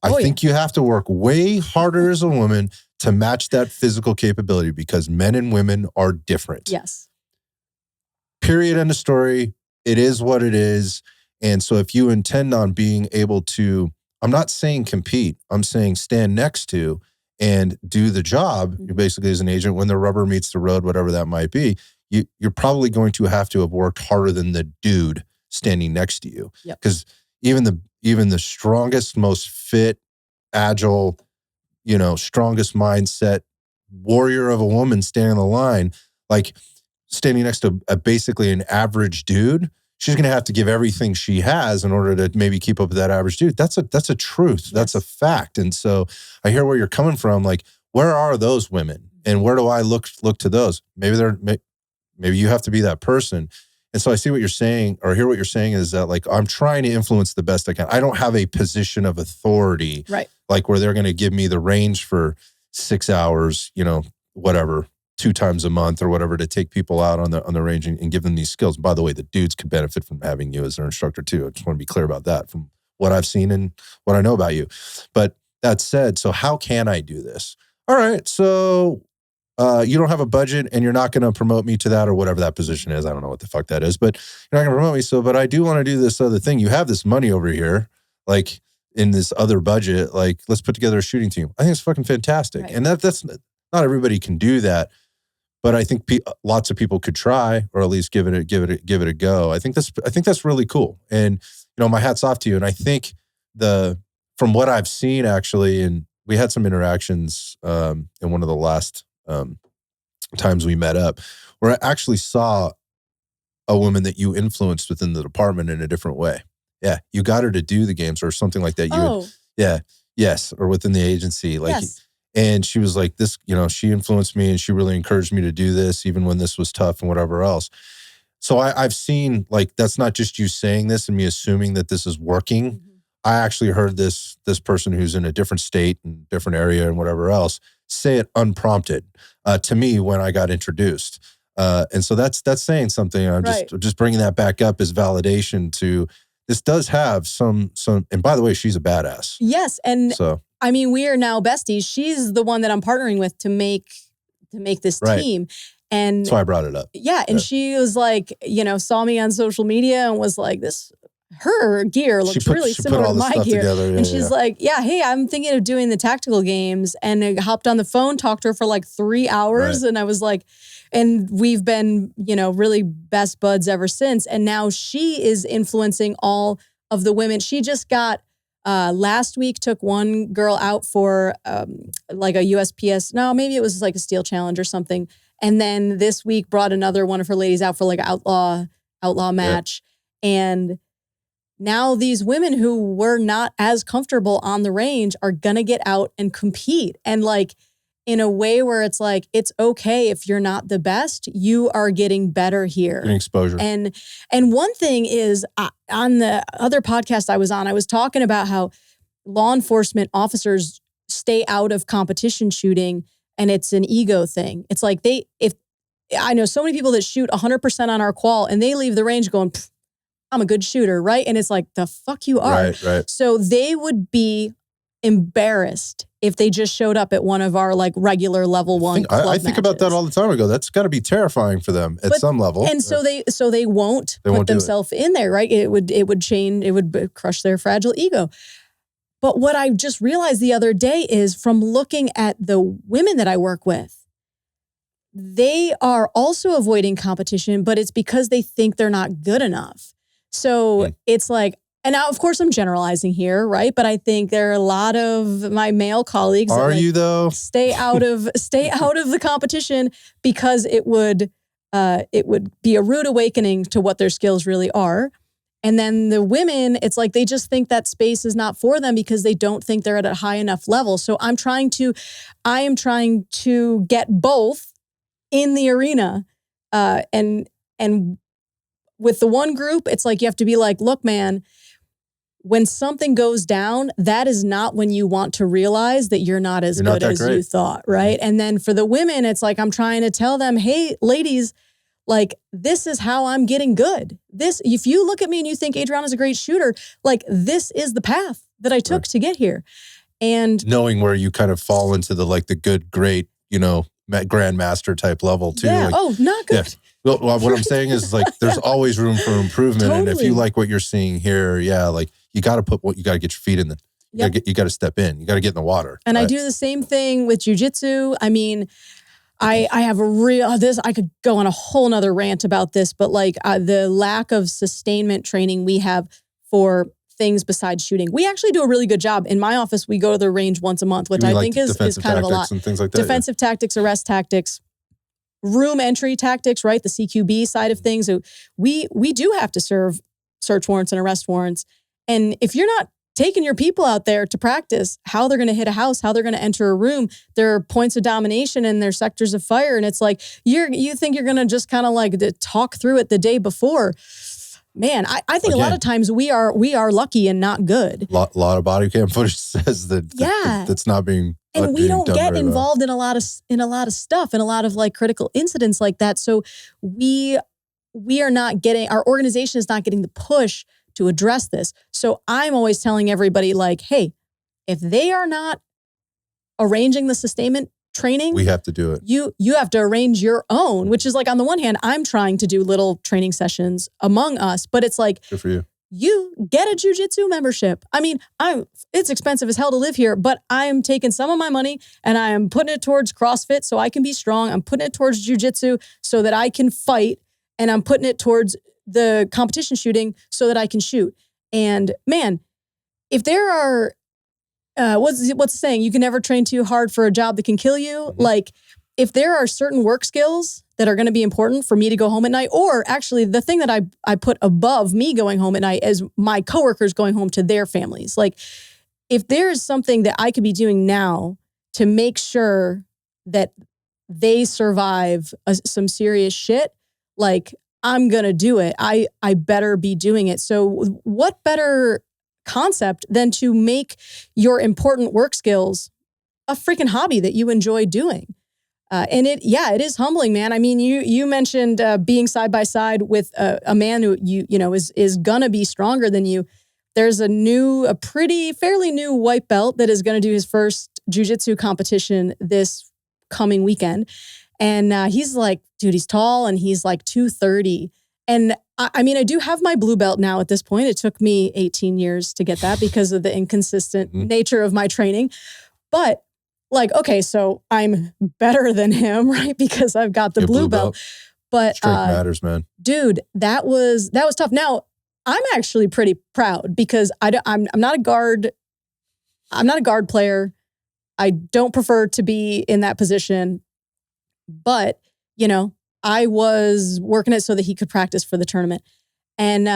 I think you have to work way harder as a woman to match that physical capability, because men and women are different. Yes. Period. End of story. It is what it is. And so if you intend on being able to, I'm not saying compete, I'm saying stand next to and do the job, basically as an agent, when the rubber meets the road, whatever that might be, you're probably going to have worked harder than the dude standing next to you. Because even the strongest, most fit, agile, strongest mindset warrior of a woman standing on the line, like standing next to basically an average dude, she's going to have to give everything she has in order to maybe keep up with that average dude. That's a truth. Yes. That's a fact. And so I hear where you're coming from. Like, where are those women, and where do I look to those? Maybe you have to be that person. And so I see what you're saying, or hear what you're saying, is that like, I'm trying to influence the best I can. I don't have a position of authority, right? Like where they're going to give me the range for 6 hours, whatever, 2 times a month or whatever, to take people out on the range and give them these skills. By the way, the dudes could benefit from having you as their instructor too. I just want to be clear about that from what I've seen and what I know about you. But that said, so how can I do this? All right, so you don't have a budget and you're not going to promote me to that, or whatever that position is. I don't know what the fuck that is, but you're not going to promote me. So, but I do want to do this other thing. You have this money over here, like in this other budget, like let's put together a shooting team. I think it's fucking fantastic. Right. And that's not everybody can do that, but I think lots of people could try, or at least give it a go. I think that's really cool. And, my hat's off to you. And I think from what I've seen actually, and we had some interactions in one of the last times we met up, where I actually saw a woman that you influenced within the department in a different way. Yeah. You got her to do the games or something like that. Yes. Or within the agency. Like, yes. And she was like this, she influenced me and she really encouraged me to do this, even when this was tough and whatever else. So I've seen, like, that's not just you saying this and me assuming that this is working. Mm-hmm. I actually heard this person who's in a different state and different area and whatever else say it unprompted to me when I got introduced. And so that's saying something. I'm just bringing that back up as validation to, this does have some, and by the way, she's a badass. Yes. And so, I mean, we are now besties. She's the one that I'm partnering with to make this team. And that's why I brought it up. Yeah. And she was like, saw me on social media and was like, her gear looks really similar to my gear. And she's like, hey, I'm thinking of doing the tactical games. And I hopped on the phone, talked to her for like 3 hours. Right. And I was like, and we've been, really best buds ever since. And now she is influencing all of the women. She just got, last week, took one girl out for like a USPS. No, maybe it was like a steel challenge or something. And then this week brought another one of her ladies out for like an outlaw match. Yeah. And now these women who were not as comfortable on the range are going to get out and compete. And like, in a way where it's like, it's okay if you're not the best, you are getting better here. Getting exposure. And one thing is, on the other podcast I was talking about how law enforcement officers stay out of competition shooting, and it's an ego thing. It's like I know so many people that shoot 100% on our qual and they leave the range going, I'm a good shooter, right? And it's like, the fuck you are. Right. So they would be embarrassed if they just showed up at one of our like regular level 1 club I think about that all the time. I go, that's got to be terrifying for them at some level. And so they won't put themselves in there, right? It would crush their fragile ego. But what I just realized the other day is, from looking at the women that I work with, they are also avoiding competition, but it's because they think they're not good enough. So it's like, and now, of course, I'm generalizing here, right? But I think there are a lot of my male colleagues you though? Stay out of the competition because it would it would be a rude awakening to what their skills really are. And then the women, it's like they just think that space is not for them because they don't think they're at a high enough level. So I am trying to get both in the arena. And with the one group, it's like you have to be like, look, man, when something goes down, that is not when you want to realize that you're not as good as you thought, right? And then for the women, it's like I'm trying to tell them, hey, ladies, like, this is how I'm getting good. If you look at me and you think Adriana's a great shooter, like, this is the path that I took to get here. And knowing where you kind of fall into the good, great, grandmaster type level too. Yeah. Not good. Yeah. Well, what I'm saying is there's always room for improvement. Totally. And if you like what you're seeing here, you got to you got to get your feet in the, you got to step in, you got to get in the water. And right? I do the same thing with jujitsu. I mean, I have I could go on a whole nother rant about this, but the lack of sustainment training we have for things besides shooting. We actually do a really good job. In my office, we go to the range once a month, which I think is kind of a lot. And things like that, defensive tactics, arrest tactics, room entry tactics, right? The CQB side of things. So we do have to serve search warrants and arrest warrants. And if you're not taking your people out there to practice how they're going to hit a house, how they're going to enter a room, their points of domination and their sectors of fire. And it's like, you think you're going to just kind of talk through it the day before. Man, I think a lot of times we are lucky and not good. A lot of body cam footage says that's not being and we don't get involved in a lot of stuff and a lot of critical incidents like that. So we are not getting, our organization is not getting the push to address this. So I'm always telling everybody hey, if they are not arranging the sustainment training, we have to do it. You have to arrange your own, which is on the one hand, I'm trying to do little training sessions among us, but it's good for you. You get a jiu-jitsu membership. I mean, it's expensive as hell to live here, but I'm taking some of my money and I am putting it towards CrossFit so I can be strong. I'm putting it towards jiu-jitsu so that I can fight, and I'm putting it towards the competition shooting so that I can shoot. And man, if there are, what's the saying? You can never train too hard for a job that can kill you. Mm-hmm. If there are certain work skills that are going to be important for me to go home at night, or actually the thing that I put above me going home at night is my coworkers going home to their families. If there is something that I could be doing now to make sure that they survive some serious shit, I'm going to do it. I better be doing it. So what better concept than to make your important work skills a freaking hobby that you enjoy doing? And it is humbling, man. I mean, you mentioned being side by side with a man who is gonna be stronger than you. There's a fairly new white belt that is gonna do his first jiu-jitsu competition this coming weekend. And he's dude, he's tall and he's 230. And I mean, I do have my blue belt now at this point. It took me 18 years to get that because of the inconsistent nature of my training. But okay, so I'm better than him, right? Because I've got the blue belt. But strength matters, man. Dude, that was tough. Now, I'm actually pretty proud because I'm not a guard. I'm not a guard player. I don't prefer to be in that position. But, I was working it so that he could practice for the tournament. And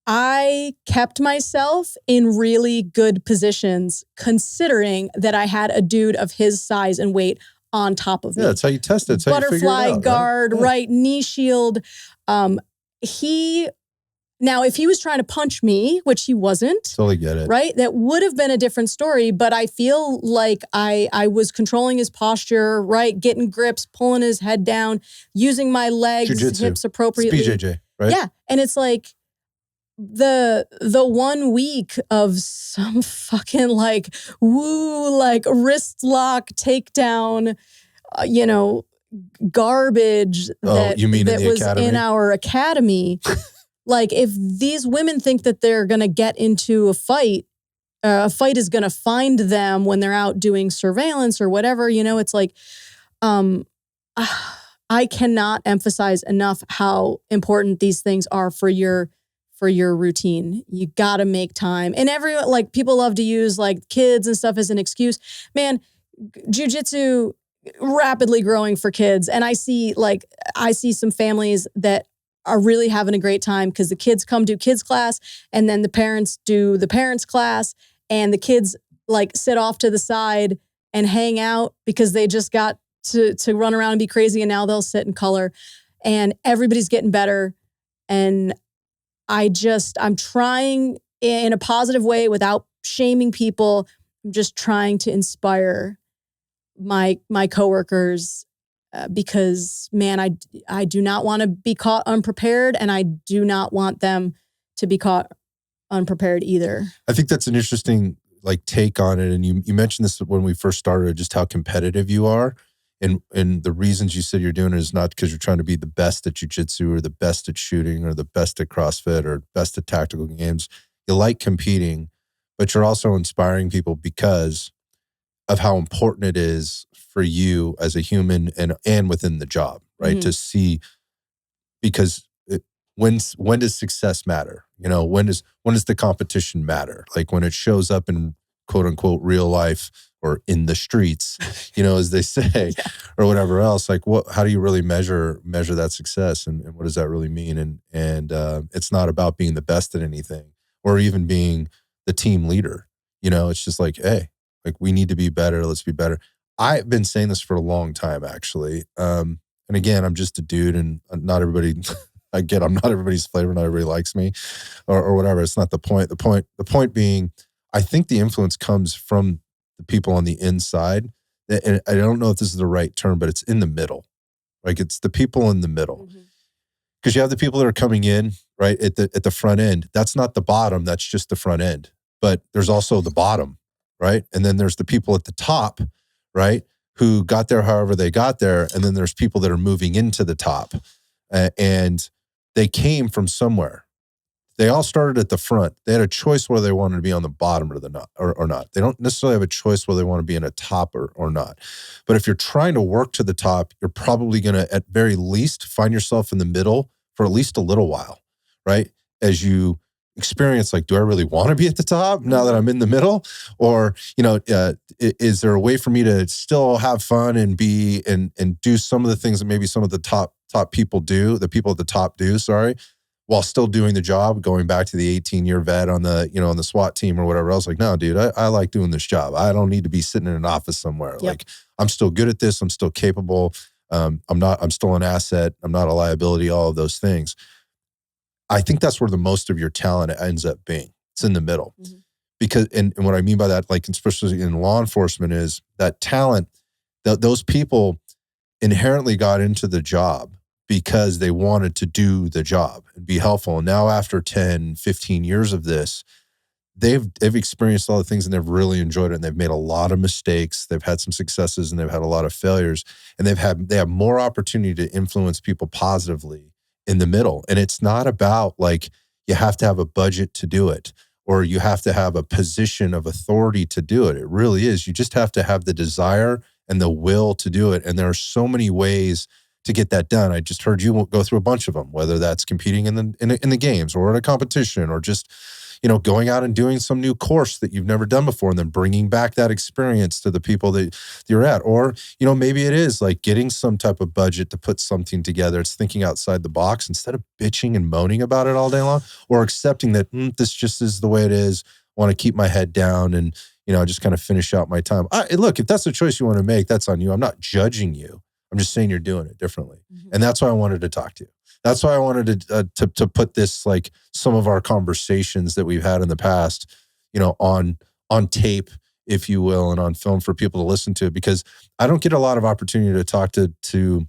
I kept myself in really good positions considering that I had a dude of his size and weight on top of me. Yeah, that's how you test it. That's Butterfly how you figure it out, guard, right? Knee shield. Now, if he was trying to punch me, which he wasn't, totally get it, right? That would have been a different story. But I feel like I was controlling his posture, right? Getting grips, pulling his head down, using my legs, Jiu-jitsu. hips appropriately. It's BJJ, right? Yeah, and it's the 1 week of some fucking wrist lock takedown, garbage that was academy? in our academy. If these women think that they're going to get into a fight is going to find them when they're out doing surveillance or whatever, it's I cannot emphasize enough how important these things are for your routine. You got to make time. And everyone, people love to use kids and stuff as an excuse. Man, jiu-jitsu rapidly growing for kids. And I see some families that are really having a great time because the kids come do kids class and then the parents do the parents class and the kids like sit off to the side and hang out because they just got to run around and be crazy and now they'll sit and color and everybody's getting better. And I'm trying in a positive way without shaming people. I'm just trying to inspire my coworkers because, man, I do not want to be caught unprepared and I do not want them to be caught unprepared either. I think that's an interesting like take on it. And you mentioned this when we first started, just how competitive you are. And the reasons you said you're doing it is not because you're trying to be the best at jiu-jitsu or the best at shooting or the best at CrossFit or best at tactical games. You like competing, but you're also inspiring people because of how important it is for you as a human and within the job, right? Mm-hmm. To see, because when does success matter? You know, when does the competition matter? Like when it shows up in quote unquote real life or in the streets, you know, as they say, yeah. Or whatever else. Like how do you really measure that success and what does that really mean? And it's not about being the best at anything or even being the team leader. You know, it's just like, hey, like we need to be better. Let's be better. I've been saying this for a long time, actually. And again, I'm just a dude and not everybody, I'm not everybody's flavor. Not everybody likes me or whatever. It's not the point. The point being, I think the influence comes from the people on the inside. And I don't know if this is the right term, but it's in the middle. Like it's the people in the middle. Because you have the people that are coming in, right, at the front end. That's not the bottom. That's just the front end. But there's also the bottom, right? And then there's the people at the top, right, who got there however they got there. And then there's people that are moving into the top. And they came from somewhere. They all started at the front. They had a choice whether they wanted to be on the bottom or not. They don't necessarily have a choice whether they want to be in a top or not. But if you're trying to work to the top, you're probably going to, at very least, find yourself in the middle for at least a little while, right? As you experience, like, do I really want to be at the top now that I'm in the middle? Or, you know, is there a way for me to still have fun and be and do some of the things that maybe some of the top people do, the people at the top do, while still doing the job, going back to the 18-year vet on the, you know, on the SWAT team or whatever else. Like, no, dude, I like doing this job. I don't need to be sitting in an office somewhere. Yep. Like, I'm still good at this. I'm still capable. I'm still an asset. I'm not a liability, all of those things. I think that's where the most of your talent ends up being. It's in the middle. Mm-hmm. Because, and what I mean by that, like, especially in law enforcement, is that talent, those people inherently got into the job because they wanted to do the job and be helpful. And now after 10, 15 years of this, they've experienced all the things and they've really enjoyed it. And they've made a lot of mistakes. They've had some successes and they've had a lot of failures. And they have more opportunity to influence people positively in the middle. And it's not about like, you have to have a budget to do it or you have to have a position of authority to do it. It really is. You just have to have the desire and the will to do it. And there are so many ways to get that done. I just heard you go through a bunch of them, whether that's competing in the games or at a competition or just, you know, going out and doing some new course that you've never done before and then bringing back that experience to the people that you're at. Or, you know, maybe it is like getting some type of budget to put something together. It's thinking outside the box instead of bitching and moaning about it all day long, or accepting that this just is the way it is. I want to keep my head down and, you know, just kind of finish out my time. Look, if that's a choice you want to make, that's on you. I'm not judging you. I'm just saying you're doing it differently. Mm-hmm. And that's why I wanted to talk to you. That's why I wanted to put this, like some of our conversations that we've had in the past, you know, on tape, if you will, and on film for people to listen to, because I don't get a lot of opportunity to talk to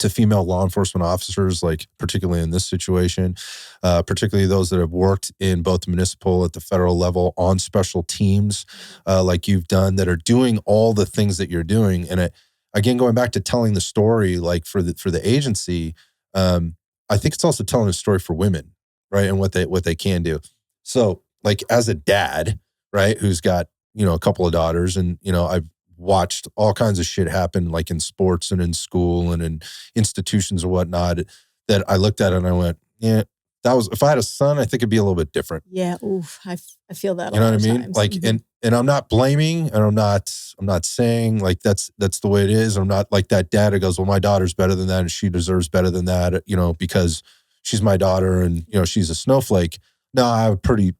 female law enforcement officers, like particularly in this situation, particularly those that have worked in both the municipal at the federal level on special teams, like you've done, that are doing all the things that you're doing. And again, going back to telling the story, like for the agency, I think it's also telling a story for women, right? And what they can do. So like as a dad, right, who's got, you know, a couple of daughters, and, you know, I've watched all kinds of shit happen, like in sports and in school and in institutions and whatnot, that I looked at it and I went, yeah, if I had a son, I think it'd be a little bit different. Yeah, oof, I feel that. You know what I mean? Times. Like, and I'm not blaming, and I'm not saying like that's the way it is. I'm not like that dad who goes, well, my daughter's better than that, and she deserves better than that, because she's my daughter, and she's a snowflake. No, I have a pretty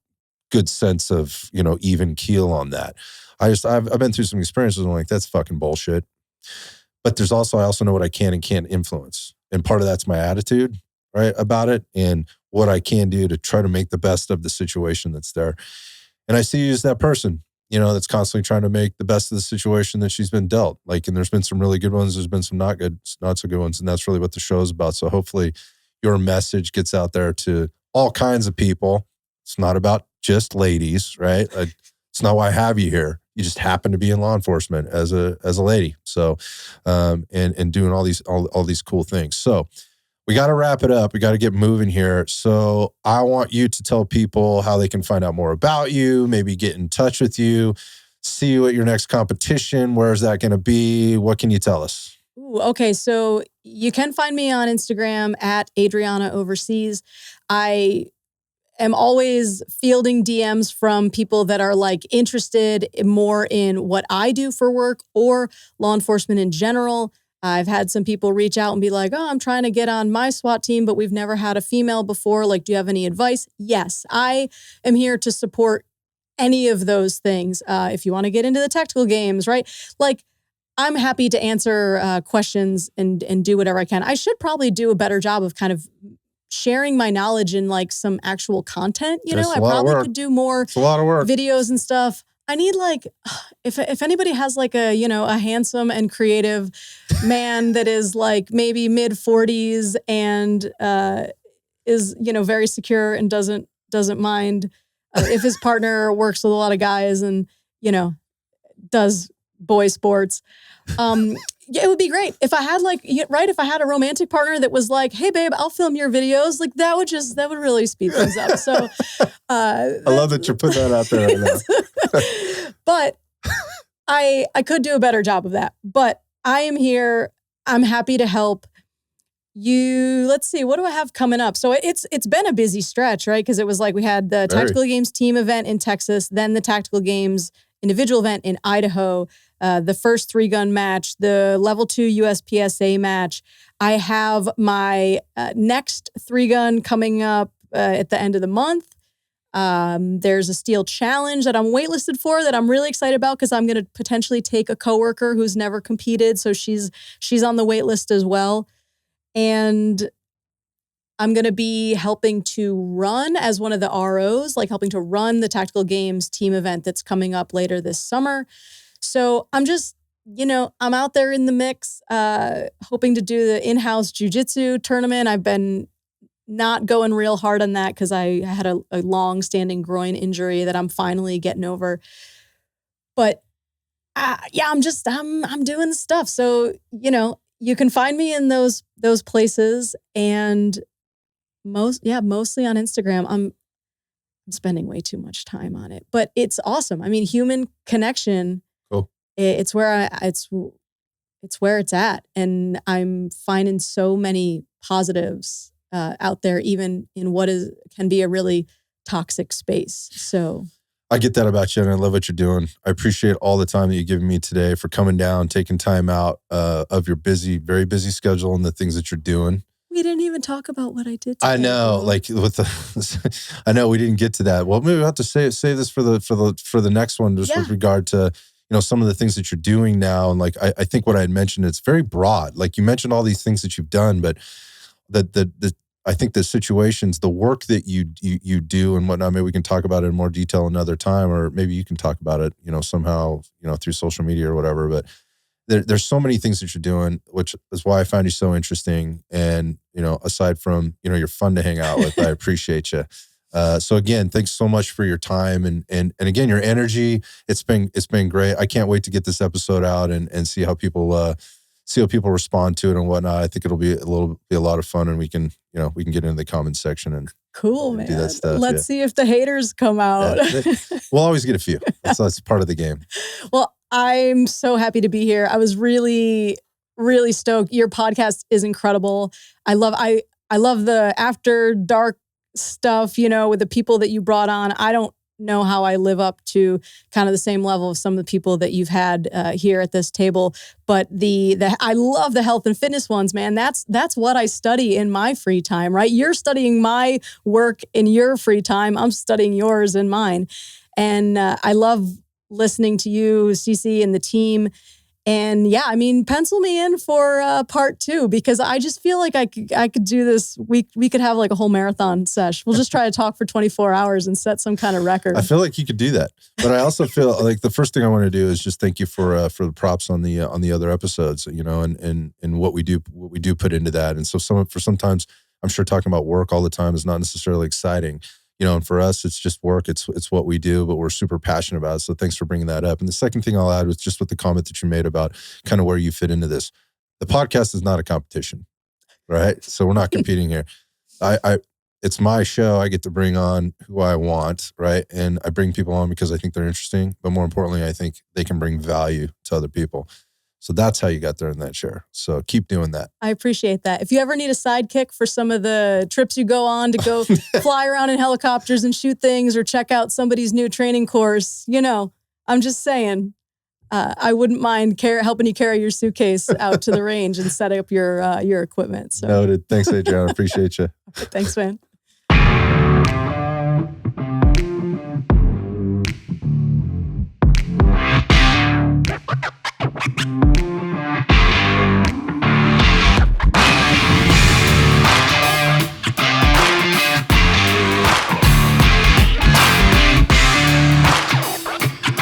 good sense of even keel on that. I've been through some experiences and I'm like, that's fucking bullshit. But I also know what I can and can't influence. And part of that's my attitude, right, about it, and what I can do to try to make the best of the situation that's there. And I see you as that person, that's constantly trying to make the best of the situation that she's been dealt. Like, and there's been some really good ones. There's been some not so good ones. And that's really what the show is about. So hopefully your message gets out there to all kinds of people. It's not about just ladies, right? It's not why I have you here. You just happen to be in law enforcement as a lady. So, and doing all these cool things. So we got to wrap it up. We got to get moving here. So I want you to tell people how they can find out more about you, maybe get in touch with you, see you at your next competition. Where's that going to be? What can you tell us? Ooh, okay, so you can find me on Instagram at Adriana Overseas. I am always fielding DMs from people that are like interested more in what I do for work or law enforcement in general. I've had some people reach out and be like, oh, I'm trying to get on my SWAT team, but we've never had a female before. Like, do you have any advice? Yes, I am here to support any of those things. If you want to get into the tactical games, right? Like, I'm happy to answer questions and do whatever I can. I should probably do a better job of kind of sharing my knowledge in like some actual content. I probably could do more it's a lot of work. Videos and stuff. I need like, if anybody has like a handsome and creative man that is like maybe mid 40s and is, very secure and doesn't mind if his partner works with a lot of guys and, does boy sports. Yeah, it would be great if I had if I had a romantic partner that was like, hey babe, I'll film your videos. Like that would really speed things up. So I love that you put that out there right now. But I could do a better job of that. But I am here. I'm happy to help you. Let's see, what do I have coming up? So it's been a busy stretch, right? Because it was like we had the Tactical Games team event in Texas, then the Tactical Games individual event in Idaho, the first 3-gun match, the level 2 USPSA match. I have my next 3-gun coming up at the end of the month. There's a steel challenge that I'm waitlisted for that I'm really excited about because I'm going to potentially take a coworker who's never competed. So she's on the wait list as well. And I'm going to be helping to run as one of the ROs, like helping to run the Tactical Games team event that's coming up later this summer. So I'm just, I'm out there in the mix, hoping to do the in-house jiu-jitsu tournament. I've been not going real hard on that because I had a long-standing groin injury that I'm finally getting over. But yeah, I'm doing stuff. So, you can find me in those places and mostly on Instagram. I'm spending way too much time on it, but it's awesome. I mean, human connection. Cool. It's where it's where it's at, and I'm finding so many positives out there, even in what can be a really toxic space. So I get that about you, and I love what you're doing. I appreciate all the time that you've given me today for coming down, taking time out of your very busy schedule and the things that you're doing. We didn't even talk about what I did today. I know, like with I know we didn't get to that. Well, maybe we'll have to say this for the next one, just with regard to some of the things that you're doing now, and like I think what I had mentioned, it's very broad. Like you mentioned all these things that you've done, but I think the situations, the work that you do and whatnot, maybe we can talk about it in more detail another time, or maybe you can talk about it, somehow, through social media or whatever. But there's so many things that you're doing, which is why I find you so interesting. And, aside from, you're fun to hang out with, I appreciate you. So again, thanks so much for your time and again, your energy. It's been great. I can't wait to get this episode out and see how people respond to it and whatnot. I think it'll be a lot of fun, and we can get into the comments section and cool, man. Do that stuff. Let's see if the haters come out. Yeah. We'll always get a few. That's part of the game. Well, I'm so happy to be here. I was really, really stoked. Your podcast is incredible. I love the after dark stuff, with the people that you brought on. I don't know how I live up to kind of the same level of some of the people that you've had here at this table. But I love the health and fitness ones, man. That's what I study in my free time, right? You're studying my work in your free time. I'm studying yours in mine. And I love listening to you, Cece, and the team. And yeah, I mean, pencil me in for part 2, because I just feel like I could do this. We could have like a whole marathon sesh. We'll just try to talk for 24 hours and set some kind of record. I feel like you could do that, but I also feel like the first thing I want to do is just thank you for the props on the other episodes, and what we do put into that. And so sometimes I'm sure talking about work all the time is not necessarily exciting. And for us, it's just work. It's what we do, but we're super passionate about it. So thanks for bringing that up. And the second thing I'll add was just with the comment that you made about kind of where you fit into this. The podcast is not a competition, right? So we're not competing here. It's my show. I get to bring on who I want, right? And I bring people on because I think they're interesting, but more importantly, I think they can bring value to other people. So that's how you got there in that chair. So keep doing that. I appreciate that. If you ever need a sidekick for some of the trips you go on to go fly around in helicopters and shoot things or check out somebody's new training course, I'm just saying, I wouldn't mind helping you carry your suitcase out to the range and set up your equipment. So. Noted. Thanks, Adriana. Appreciate you. Thanks, man.